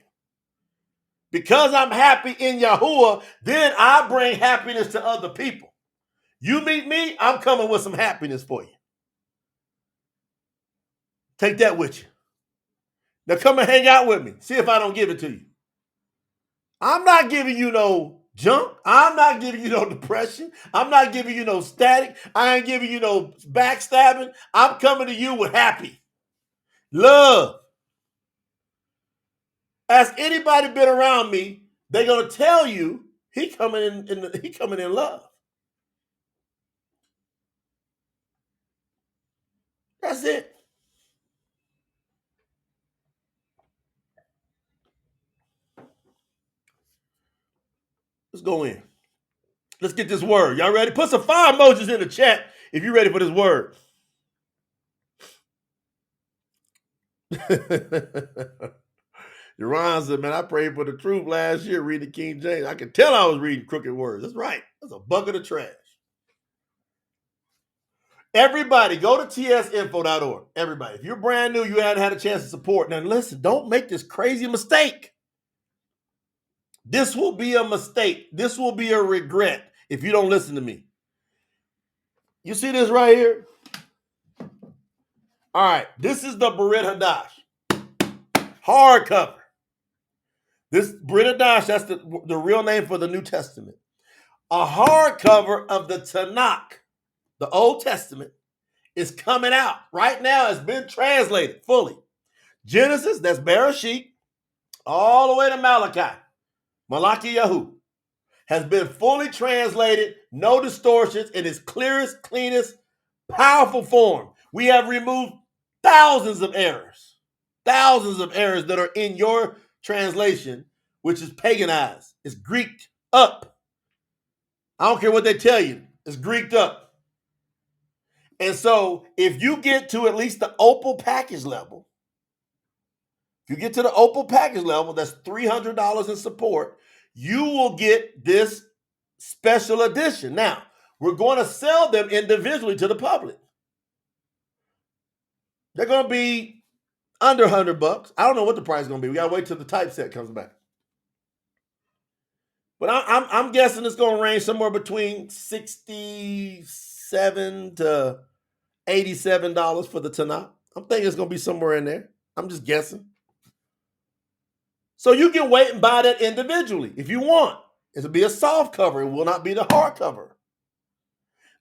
Because I'm happy in Yahuwah, then I bring happiness to other people. You meet me, I'm coming with some happiness for you. Take that with you. Now come and hang out with me. See if I don't give it to you. I'm not giving you no junk. I'm not giving you no depression. I'm not giving you no static. I ain't giving you no backstabbing. I'm coming to you with happy. Love. Ask anybody been around me, they're gonna tell you he coming in love. That's it. Let's go in. Let's get this word. Y'all ready? Put some fire emojis in the chat if you're ready for this word. Jerron said, man, I prayed for the truth last year reading King James. I could tell I was reading crooked words. That's right. That's a bucket of trash. Everybody, go to tsinfo.org. Everybody. If you're brand new, you haven't had a chance to support. Now listen, don't make this crazy mistake. This will be a mistake. This will be a regret if you don't listen to me. You see this right here? All right, this is the Brit Hadash. Hardcover. This Brit Hadash, that's the real name for the New Testament. A hardcover of the Tanak, the Old Testament, is coming out. Right now, it's been translated fully. Genesis, that's Bereshit, all the way to Malachi. YAHUAH has been fully translated, no distortions, in its clearest, cleanest, powerful form. We have removed thousands of errors that are in your translation, which is paganized. It's Greeked up. I don't care what they tell you. It's Greeked up. And so if you get to at least the Opal package level, that's $300 in support, you will get this special edition. Now, we're going to sell them individually to the public. They're going to be under $100. I don't know what the price is going to be. We got to wait till the typeset comes back. But I'm guessing it's going to range somewhere between $67 to $87 for the Tanak. I'm thinking it's going to be somewhere in there. I'm just guessing. So you can wait and buy that individually if you want. It'll be a soft cover. It will not be the hard cover.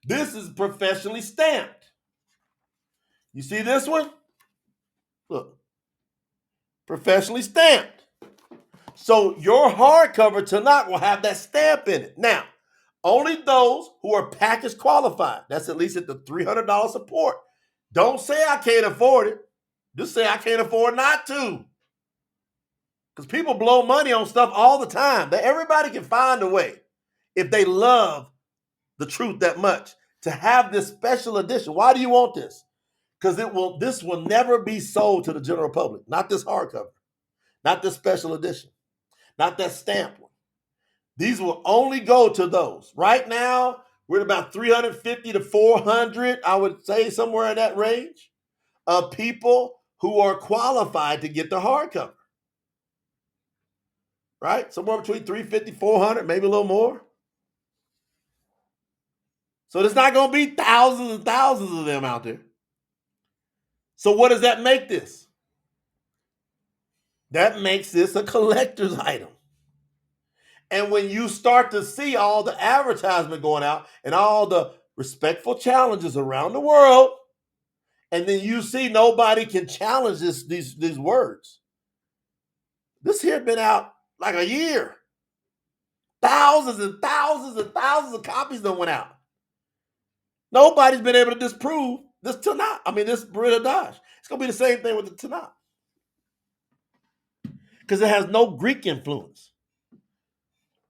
This is professionally stamped. You see this one? Look. Professionally stamped. So your hardcover Tanakh will have that stamp in it. Now, only those who are package qualified, that's at least at the $300 support. Don't say I can't afford it. Just say I can't afford not to. Because people blow money on stuff all the time. Everybody can find a way, if they love the truth that much, to have this special edition. Why do you want this? Because this will never be sold to the general public. Not this hardcover. Not this special edition. Not that stamp one. These will only go to those. Right now, we're at about 350 to 400, I would say somewhere in that range, of people who are qualified to get the hardcover. Right? Somewhere between 350, 400, maybe a little more. So there's not going to be thousands and thousands of them out there. So what does that make this? That makes this a collector's item. And when you start to see all the advertisement going out and all the respectful challenges around the world, and then you see nobody can challenge these words. This here been out like a year. Thousands and thousands and thousands of copies that went out. Nobody's been able to disprove this Tanakh. This Brit Hadash. It's going to be the same thing with the Tanakh. Because it has no Greek influence.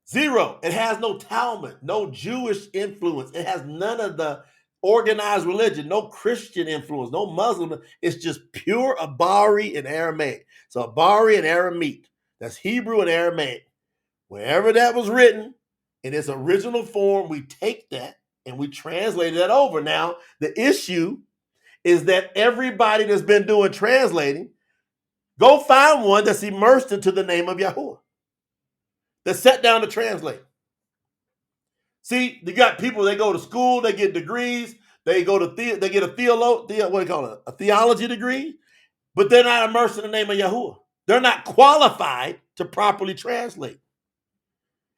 Zero. It has no Talmud, no Jewish influence. It has none of the organized religion, no Christian influence, no Muslim. It's just pure Abari and Aramaic. So Abari and Aramaic. That's Hebrew and Aramaic. Wherever that was written, in its original form, we take that and we translate that over. Now, the issue is that everybody that's been doing translating, go find one that's immersed into the name of Yahuwah, that sat down to translate. See, you got people, they go to school, they get degrees, they go to they get a theology degree, but they're not immersed in the name of Yahuwah. They're not qualified to properly translate.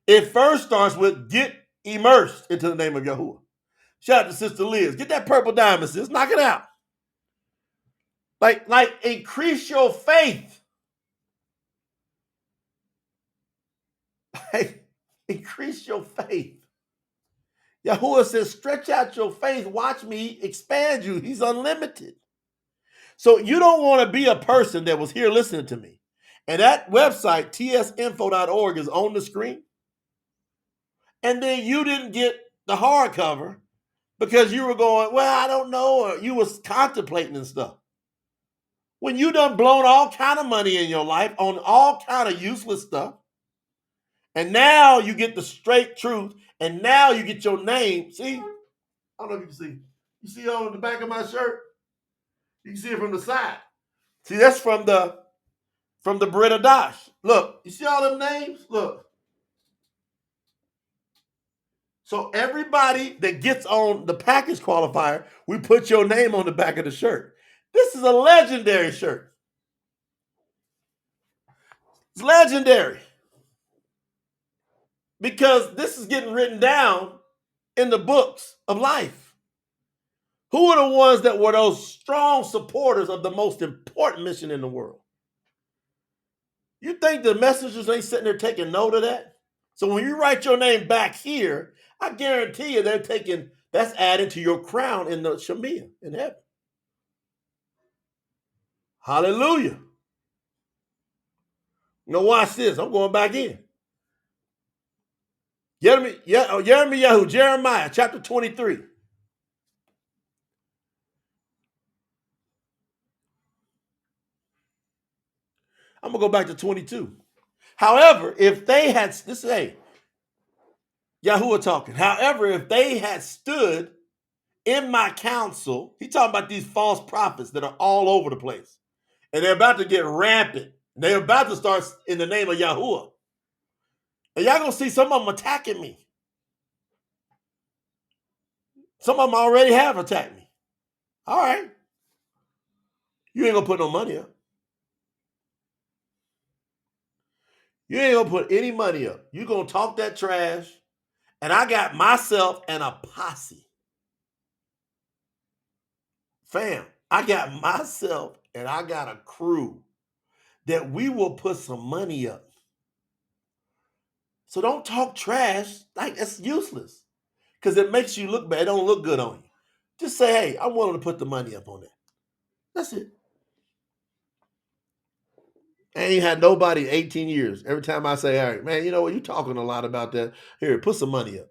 It first starts with get immersed into the name of Yahuwah. Shout out to Sister Liz. Get that purple diamond, sis. Knock it out. Like increase your faith. Increase your faith. Yahuwah says, stretch out your faith. Watch me expand you. He's unlimited. So you don't want to be a person that was here listening to me. And that website, tsinfo.org, is on the screen. And then you didn't get the hardcover because you were going, well, I don't know, or you was contemplating and stuff. When you done blown all kind of money in your life on all kind of useless stuff, and now you get the straight truth, and now you get your name. See, I don't know if you can see. You see on the back of my shirt? You can see it from the side. See, that's from the Beretta Dash. Look, you see all them names? Look. So everybody that gets on the package qualifier, we put your name on the back of the shirt. This is a legendary shirt. It's legendary. Because this is getting written down in the books of life. Who are the ones that were those strong supporters of the most important mission in the world? You think the messengers ain't sitting there taking note of that? So when you write your name back here, I guarantee you that's added to your crown in the Shemiah in heaven. Hallelujah. Now watch this. I'm going back in. Yiramiyahu, Jeremiah, chapter 23. I'm going to go back to 22. However, if they had, Yahuwah talking. However, if they had stood in my counsel, he talking about these false prophets that are all over the place. And they're about to get rampant. They're about to start in the name of Yahuwah. And y'all going to see some of them attacking me. Some of them already have attacked me. All right. You ain't going to put no money up. You ain't going to put any money up. You're going to talk that trash. And I got myself and a posse. Fam, I got myself and I got a crew that we will put some money up. So don't talk trash. Like, that's useless. Because it makes you look bad. It don't look good on you. Just say, hey, I'm willing to put the money up on that. That's it. I ain't had nobody 18 years. Every time I say, all right, man, you know what? You talking a lot about that. Here, put some money up.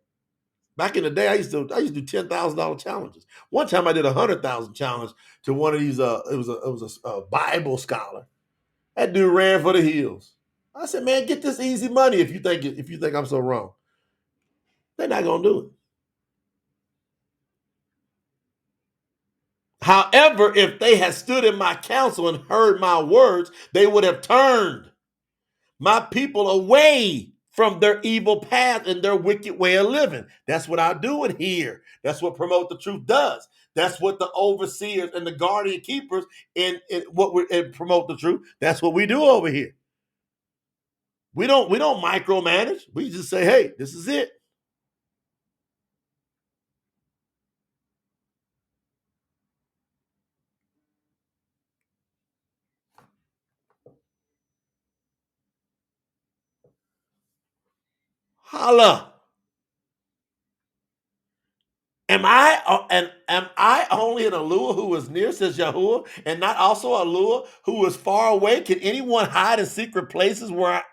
Back in the day, I used to do $10,000 challenges. One time I did a 100,000 challenge to one of these. It was a Bible scholar. That dude ran for the hills. I said, man, get this easy money if you think I'm so wrong. They're not gonna do it. However, if they had stood in my counsel and heard my words, they would have turned my people away from their evil path and their wicked way of living. That's what I do in here. That's what Promote the Truth does. That's what the overseers and the guardian keepers in Promote the Truth. That's what we do over here. We don't micromanage. We just say, hey, this is it. Holla. Am I only an Alua who is near, says Yahuwah, and not also a Alua who is far away? Can anyone hide in secret places where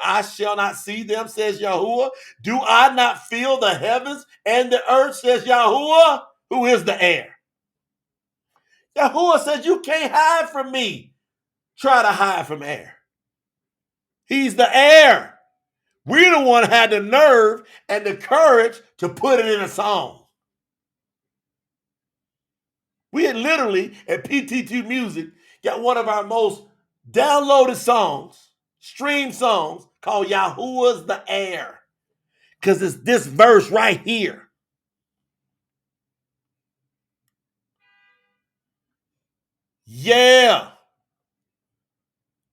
I shall not see them, says Yahuwah? Do I not feel the heavens and the earth, says Yahuwah, who is the air? Yahuwah says you can't hide from me. Try to hide from air. He's the air. We're the one who had the nerve and the courage to put it in a song. We had literally, at PT2 Music, got one of our most downloaded songs, streamed songs, called Yahuah's the Air. Because it's this verse right here. Yeah.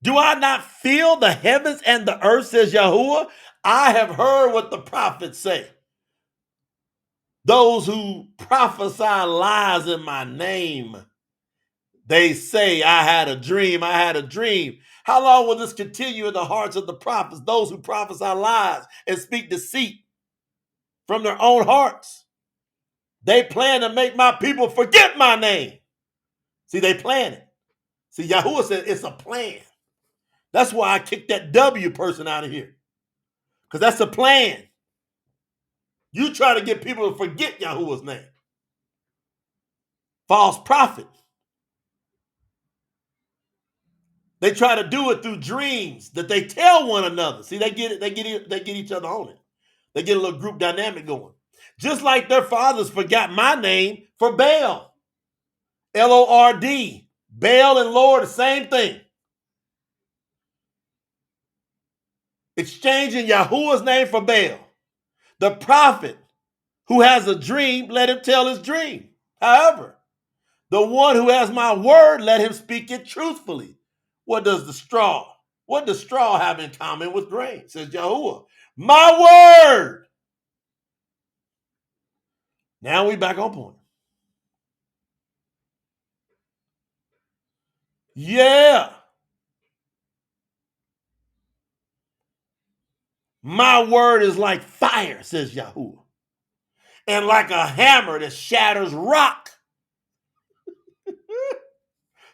Do I not feel the heavens and the earth, says Yahuah? I have heard what the prophets say. Those who prophesy lies in my name. They say, I had a dream, I had a dream. How long will this continue in the hearts of the prophets, those who prophesy lies and speak deceit from their own hearts? They plan to make my people forget my name. See, they plan it. See, Yahuah said it's a plan. That's why I kicked that W person out of here. Because that's a plan. You try to get people to forget Yahuah's name. False prophet. They try to do it through dreams that they tell one another. See, they get it. They get each other on it. They get a little group dynamic going. Just like their fathers forgot my name for Baal. Lord. Baal and Lord, the same thing. Exchanging Yahuah's name for Baal. The prophet who has a dream, let him tell his dream. However, the one who has my word, let him speak it truthfully. What does straw have in common with grain? Says Yahuah. My word. Now we back on point. Yeah. My word is like fire, says Yahuah. And like a hammer that shatters rock.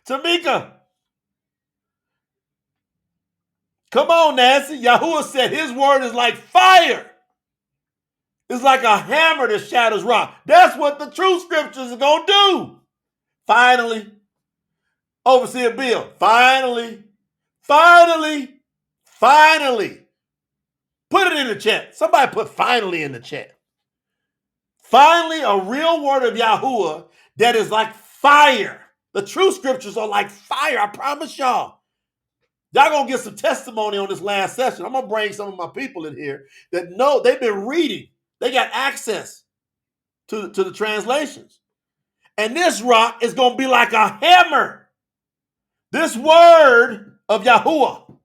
Tamika. Come on, Nancy. Yahuah said his word is like fire. It's like a hammer that shatters rock. That's what the true scriptures are going to do. Finally. Overseer Bill. Finally. Put it in the chat. Somebody put finally in the chat. Finally, a real word of Yahuah that is like fire. The true scriptures are like fire. I promise y'all. Y'all gonna get some testimony on this last session. I'm gonna bring some of my people in here that know they've been reading. They got access to the translations. And this rock is gonna be like a hammer. This word of Yahuah,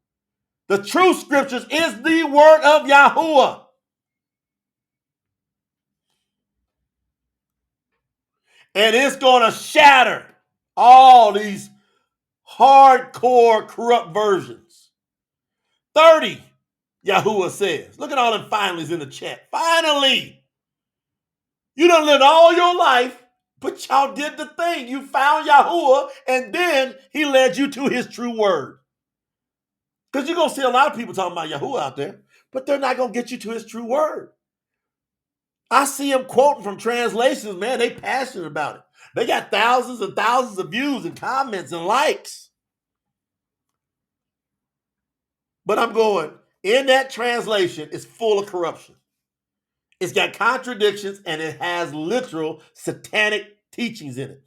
the true scriptures, is the word of Yahuah. And it's gonna shatter all these hardcore corrupt versions. 30, Yahuah says. Look at all them finallys in the chat. Finally. You done lived all your life, but y'all did the thing. You found Yahuah, and then he led you to his true word. Because you're going to see a lot of people talking about Yahuah out there, but they're not going to get you to his true word. I see them quoting from translations, man. They passionate about it. They got thousands and thousands of views and comments and likes. But I'm going, in that translation, it's full of corruption. It's got contradictions and it has literal satanic teachings in it.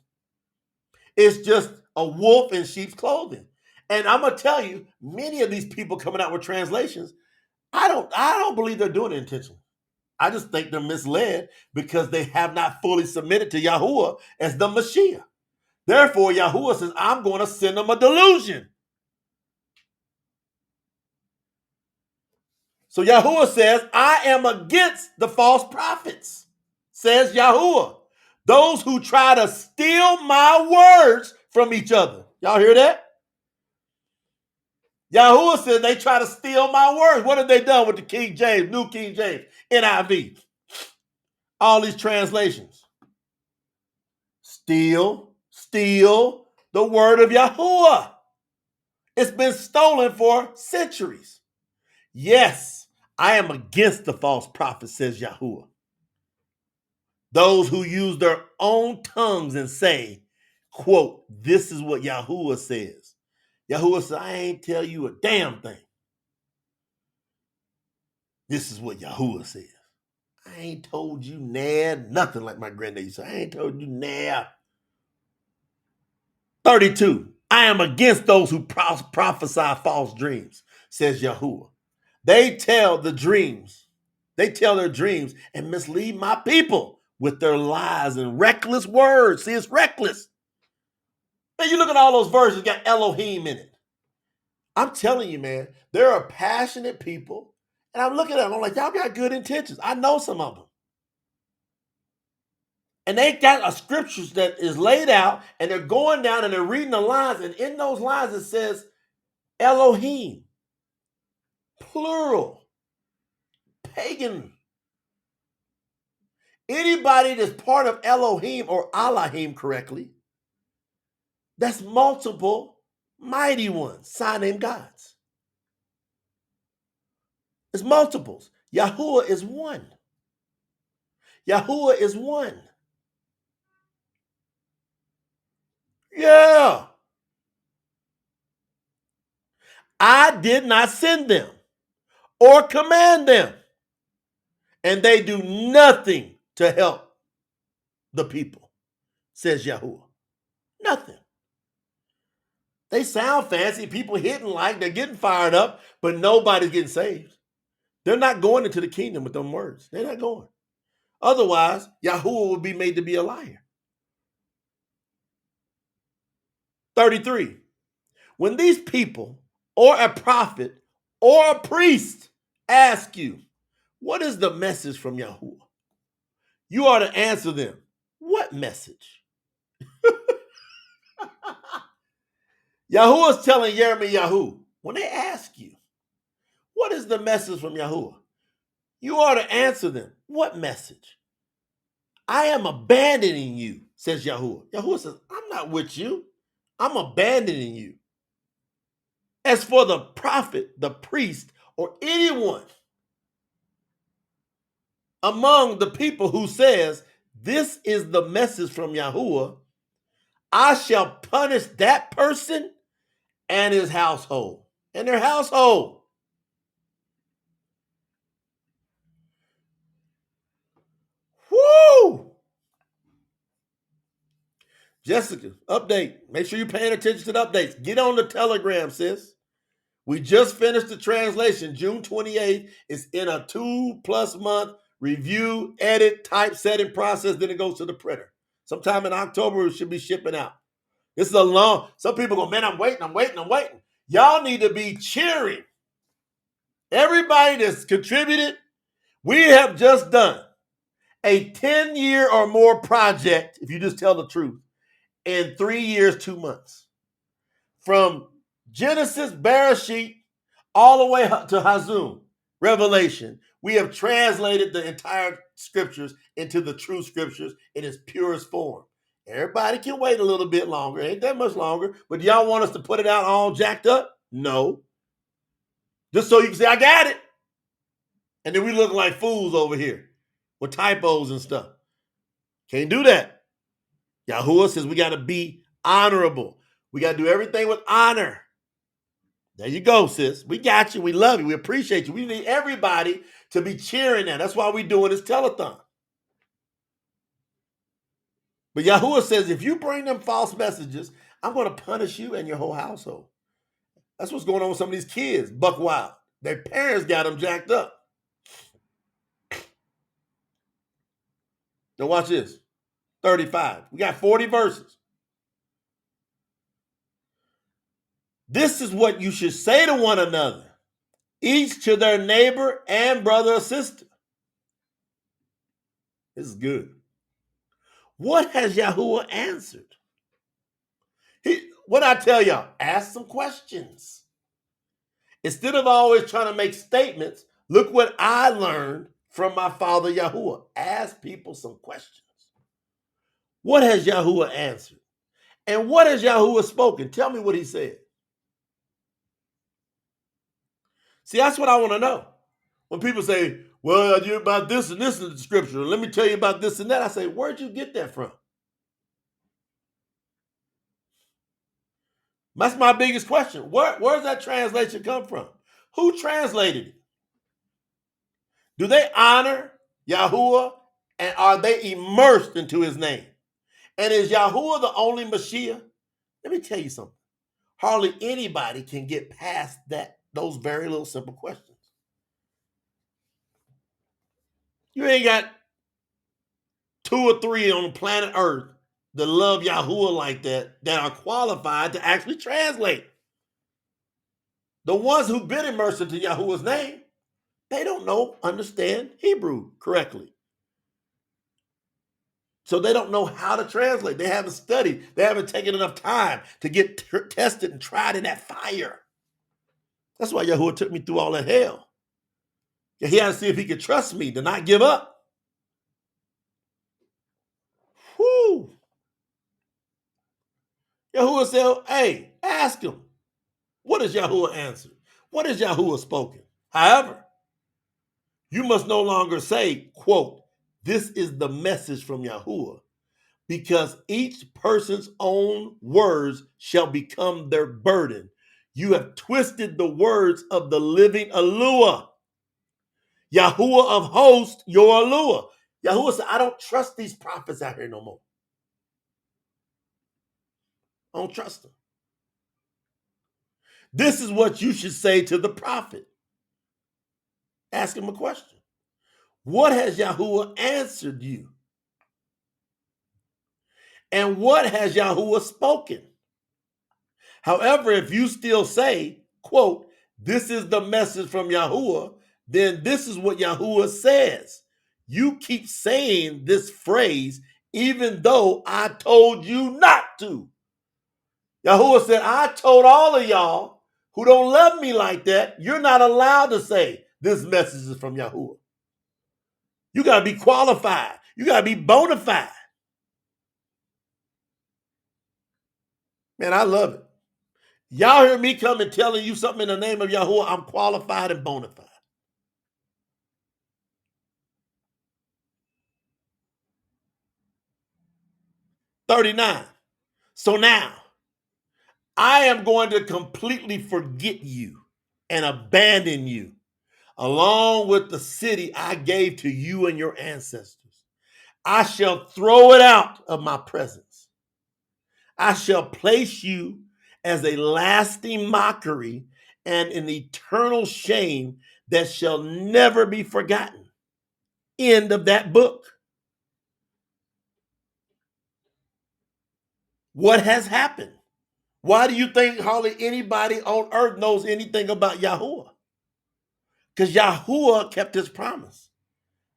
It's just a wolf in sheep's clothing. And I'm gonna tell you, many of these people coming out with translations, I don't believe they're doing it intentionally. I just think they're misled because they have not fully submitted to Yahuah as the Mashiach. Therefore, Yahuah says, I'm going to send them a delusion. So Yahuah says, I am against the false prophets, says Yahuah. Those who try to steal my words from each other. Y'all hear that? Yahuah said they try to steal my words. What have they done with the King James, New King James, NIV? All these translations. Steal the word of Yahuah. It's been stolen for centuries. Yes, I am against the false prophets, says Yahuah. Those who use their own tongues and say, quote, this is what Yahuah says. Yahuah says, I ain't tell you a damn thing. This is what Yahuwah says. I ain't told you nothing, like my granddad used to say. I ain't told you 32. I am against those who prophesy false dreams, says Yahuwah. They tell their dreams and mislead my people with their lies and reckless words. See, it's reckless. Man, you look at all those verses, got Elohim in it. I'm telling you, man, there are passionate people, and I'm looking at them, I'm like, y'all got good intentions. I know some of them. And they got a scriptures that is laid out, and they're going down and they're reading the lines, and in those lines it says Elohim, plural, pagan. Anybody that's part of Elohim or Allahim correctly, that's multiple mighty ones, sign-named gods. It's multiples. Yahuwah is one. Yahuwah is one. Yeah. I did not send them or command them, and they do nothing to help the people, says Yahuwah. Nothing. They sound fancy, people hitting like, they're getting fired up, but nobody's getting saved. They're not going into the kingdom with them words. They're not going. Otherwise, Yahuwah would be made to be a liar. 33. When these people or a prophet or a priest ask you, what is the message from Yahuwah? You ought to answer them. What message? Yahuwah's telling Yiramiyahu, when they ask you, what is the message from Yahuwah? You ought to answer them. What message? I am abandoning you, says Yahuwah. Yahuwah says, I'm not with you. I'm abandoning you. As for the prophet, the priest, or anyone among the people who says, this is the message from Yahuwah, I shall punish that person and his household, and their household. Woo! Jessica, update. Make sure you're paying attention to the updates. Get on the Telegram, sis. We just finished the translation. June 28th. It's in a 2+ month review, edit, typesetting process. Then it goes to the printer. Sometime in October, it should be shipping out. This is a long, some people go, man, I'm waiting. Y'all need to be cheering. Everybody that's contributed, we have just done a 10-year or more project, if you just tell the truth, in 3 years, 2 months. From Genesis, Bereshit, all the way to Hazum, Revelation, we have translated the entire scriptures into the true scriptures in its purest form. Everybody can wait a little bit longer. Ain't that much longer. But do y'all want us to put it out all jacked up? No. Just so you can say, I got it. And then we look like fools over here with typos and stuff. Can't do that. Yahuwah says we got to be honorable. We got to do everything with honor. There you go, sis. We got you. We love you. We appreciate you. We need everybody to be cheering that. That's why we're doing this telethon. But Yahuwah says, if you bring them false messages, I'm going to punish you and your whole household. That's what's going on with some of these kids, buck wild. Their parents got them jacked up. Now watch this. 35. We got 40 verses. This is what you should say to one another, each to their neighbor and brother or sister. This is good. What has Yahuwah answered? What I tell y'all, ask some questions. Instead of always trying to make statements, look what I learned from my father Yahuwah. Ask people some questions. What has Yahuwah answered? And what has Yahuwah spoken? Tell me what he said. See, that's what I want to know. When people say, well, you're about this and this in the scripture, let me tell you about this and that. I say, where'd you get that from? That's my biggest question. Where's that translation come from? Who translated it? Do they honor Yahuwah, and are they immersed into his name? And is Yahuwah the only Mashiach? Let me tell you something. Hardly anybody can get past those very little simple questions. You ain't got 2 or 3 on the planet Earth that love Yahuwah like that are qualified to actually translate. The ones who've been immersed into Yahuwah's name, they don't understand Hebrew correctly. So they don't know how to translate. They haven't studied. They haven't taken enough time to get tested and tried in that fire. That's why Yahuwah took me through all that hell. He had to see if he could trust me to not give up. Whoo. Yahuwah said, hey, ask him. What has Yahuwah answered? What has Yahuwah spoken? However, you must no longer say, quote, this is the message from Yahuwah, because each person's own words shall become their burden. You have twisted the words of the living Eluah. Yahuwah of hosts, your Eluah. Yahuwah said, I don't trust these prophets out here no more. I don't trust them. This is what you should say to the prophet. Ask him a question. What has Yahuwah answered you? And what has Yahuwah spoken? However, if you still say, quote, this is the message from Yahuwah, then this is what Yahuwah says. You keep saying this phrase, even though I told you not to. Yahuwah said, I told all of y'all who don't love me like that, you're not allowed to say this message is from Yahuwah. You got to be qualified. You got to be bona fide. Man, I love it. Y'all hear me coming telling you something in the name of Yahuwah, I'm qualified and bona fide. $39. So now, I am going to completely forget you and abandon you, along with the city I gave to you and your ancestors. I shall throw it out of my presence. I shall place you as a lasting mockery and an eternal shame that shall never be forgotten. End of that book. What has happened? Why do you think hardly anybody on earth knows anything about Yahuwah? Because Yahuwah kept his promise.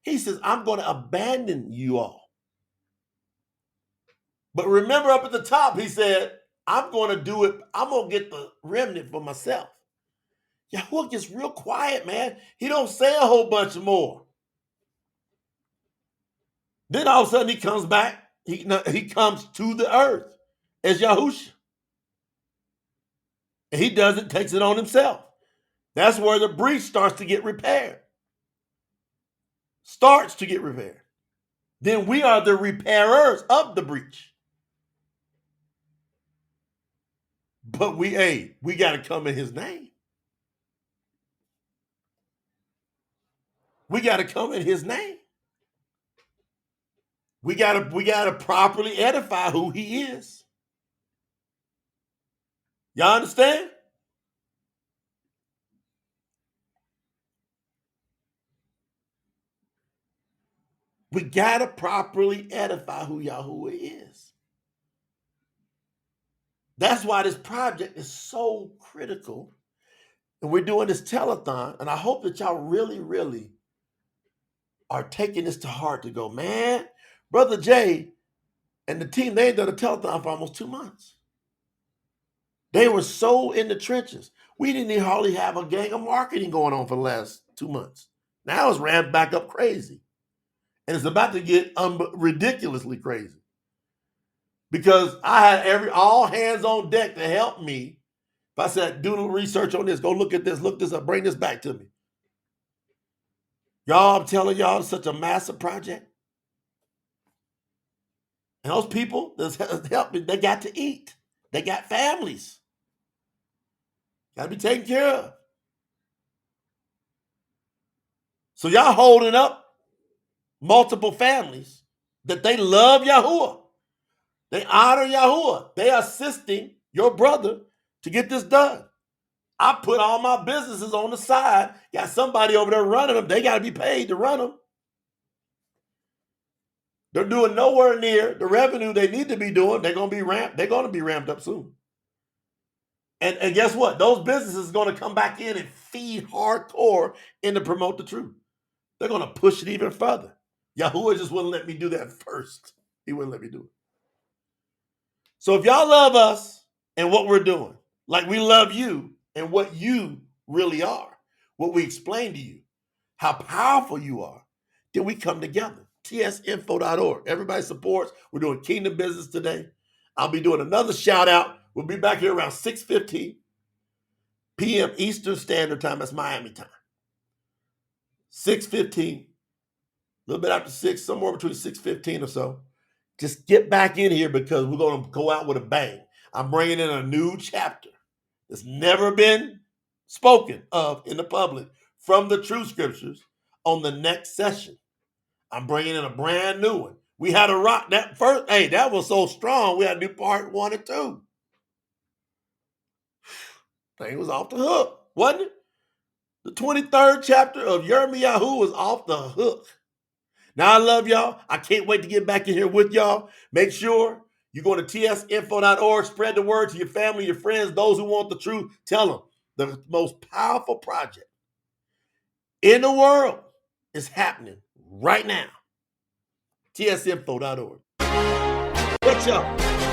He says, I'm going to abandon you all. But remember up at the top, he said, I'm going to do it. I'm going to get the remnant for myself. Yahuwah gets real quiet, man. He don't say a whole bunch more. Then all of a sudden he comes back. He comes to the earth as Yahusha. And he does it, takes it on himself. That's where the breach starts to get repaired. Then we are the repairers of the breach. But we got to come in his name. We got to come in his name. We got to properly edify who he is. Y'all understand? We got to properly edify who Yahuwah is. That's why this project is so critical. And we're doing this telethon. And I hope that y'all really, really are taking this to heart to go, man, Brother Jay and the team, they ain't done a telethon for almost 2 months. They were so in the trenches. We didn't even hardly have a gang of marketing going on for the last 2 months. Now it's ramped back up crazy. And it's about to get ridiculously crazy. Because I had all hands on deck to help me. If I said, do a little research on this, go look at this, look this up, bring this back to me. Y'all, I'm telling y'all, it's such a massive project. And those people that's helping, they got to eat. They got families. Got to be taken care of. So y'all holding up multiple families that they love Yahuwah. They honor Yahuwah. They are assisting your brother to get this done. I put all my businesses on the side. Got somebody over there running them. They got to be paid to run them. They're doing nowhere near the revenue they need to be doing. They're going to be ramped up soon. And guess what? Those businesses are going to come back in and feed hardcore in to promote the truth. They're going to push it even further. Yahuwah just wouldn't let me do that first. He wouldn't let me do it. So if y'all love us and what we're doing, like we love you and what you really are, what we explain to you, how powerful you are, then we come together. tsinfo.org. Everybody supports. We're doing kingdom business today. I'll be doing another shout out. We'll be back here around 6:15 p.m. Eastern Standard Time. That's Miami time. 6:15, a little bit after 6, somewhere between 6:15 or so. Just get back in here because we're going to go out with a bang. I'm bringing in a new chapter that's never been spoken of in the public from the true scriptures on the next session. I'm bringing in a brand new one. We had a rock that first. Hey, that was so strong. We had to do part 1 and 2. Thing was off the hook, wasn't it? The 23rd chapter of Yiramiyahu was off the hook. Now I love y'all. I can't wait to get back in here with y'all. Make sure you go to tsinfo.org. Spread the word to your family, your friends, those who want the truth. Tell them the most powerful project in the world is happening right now. tsinfo.org. What's up?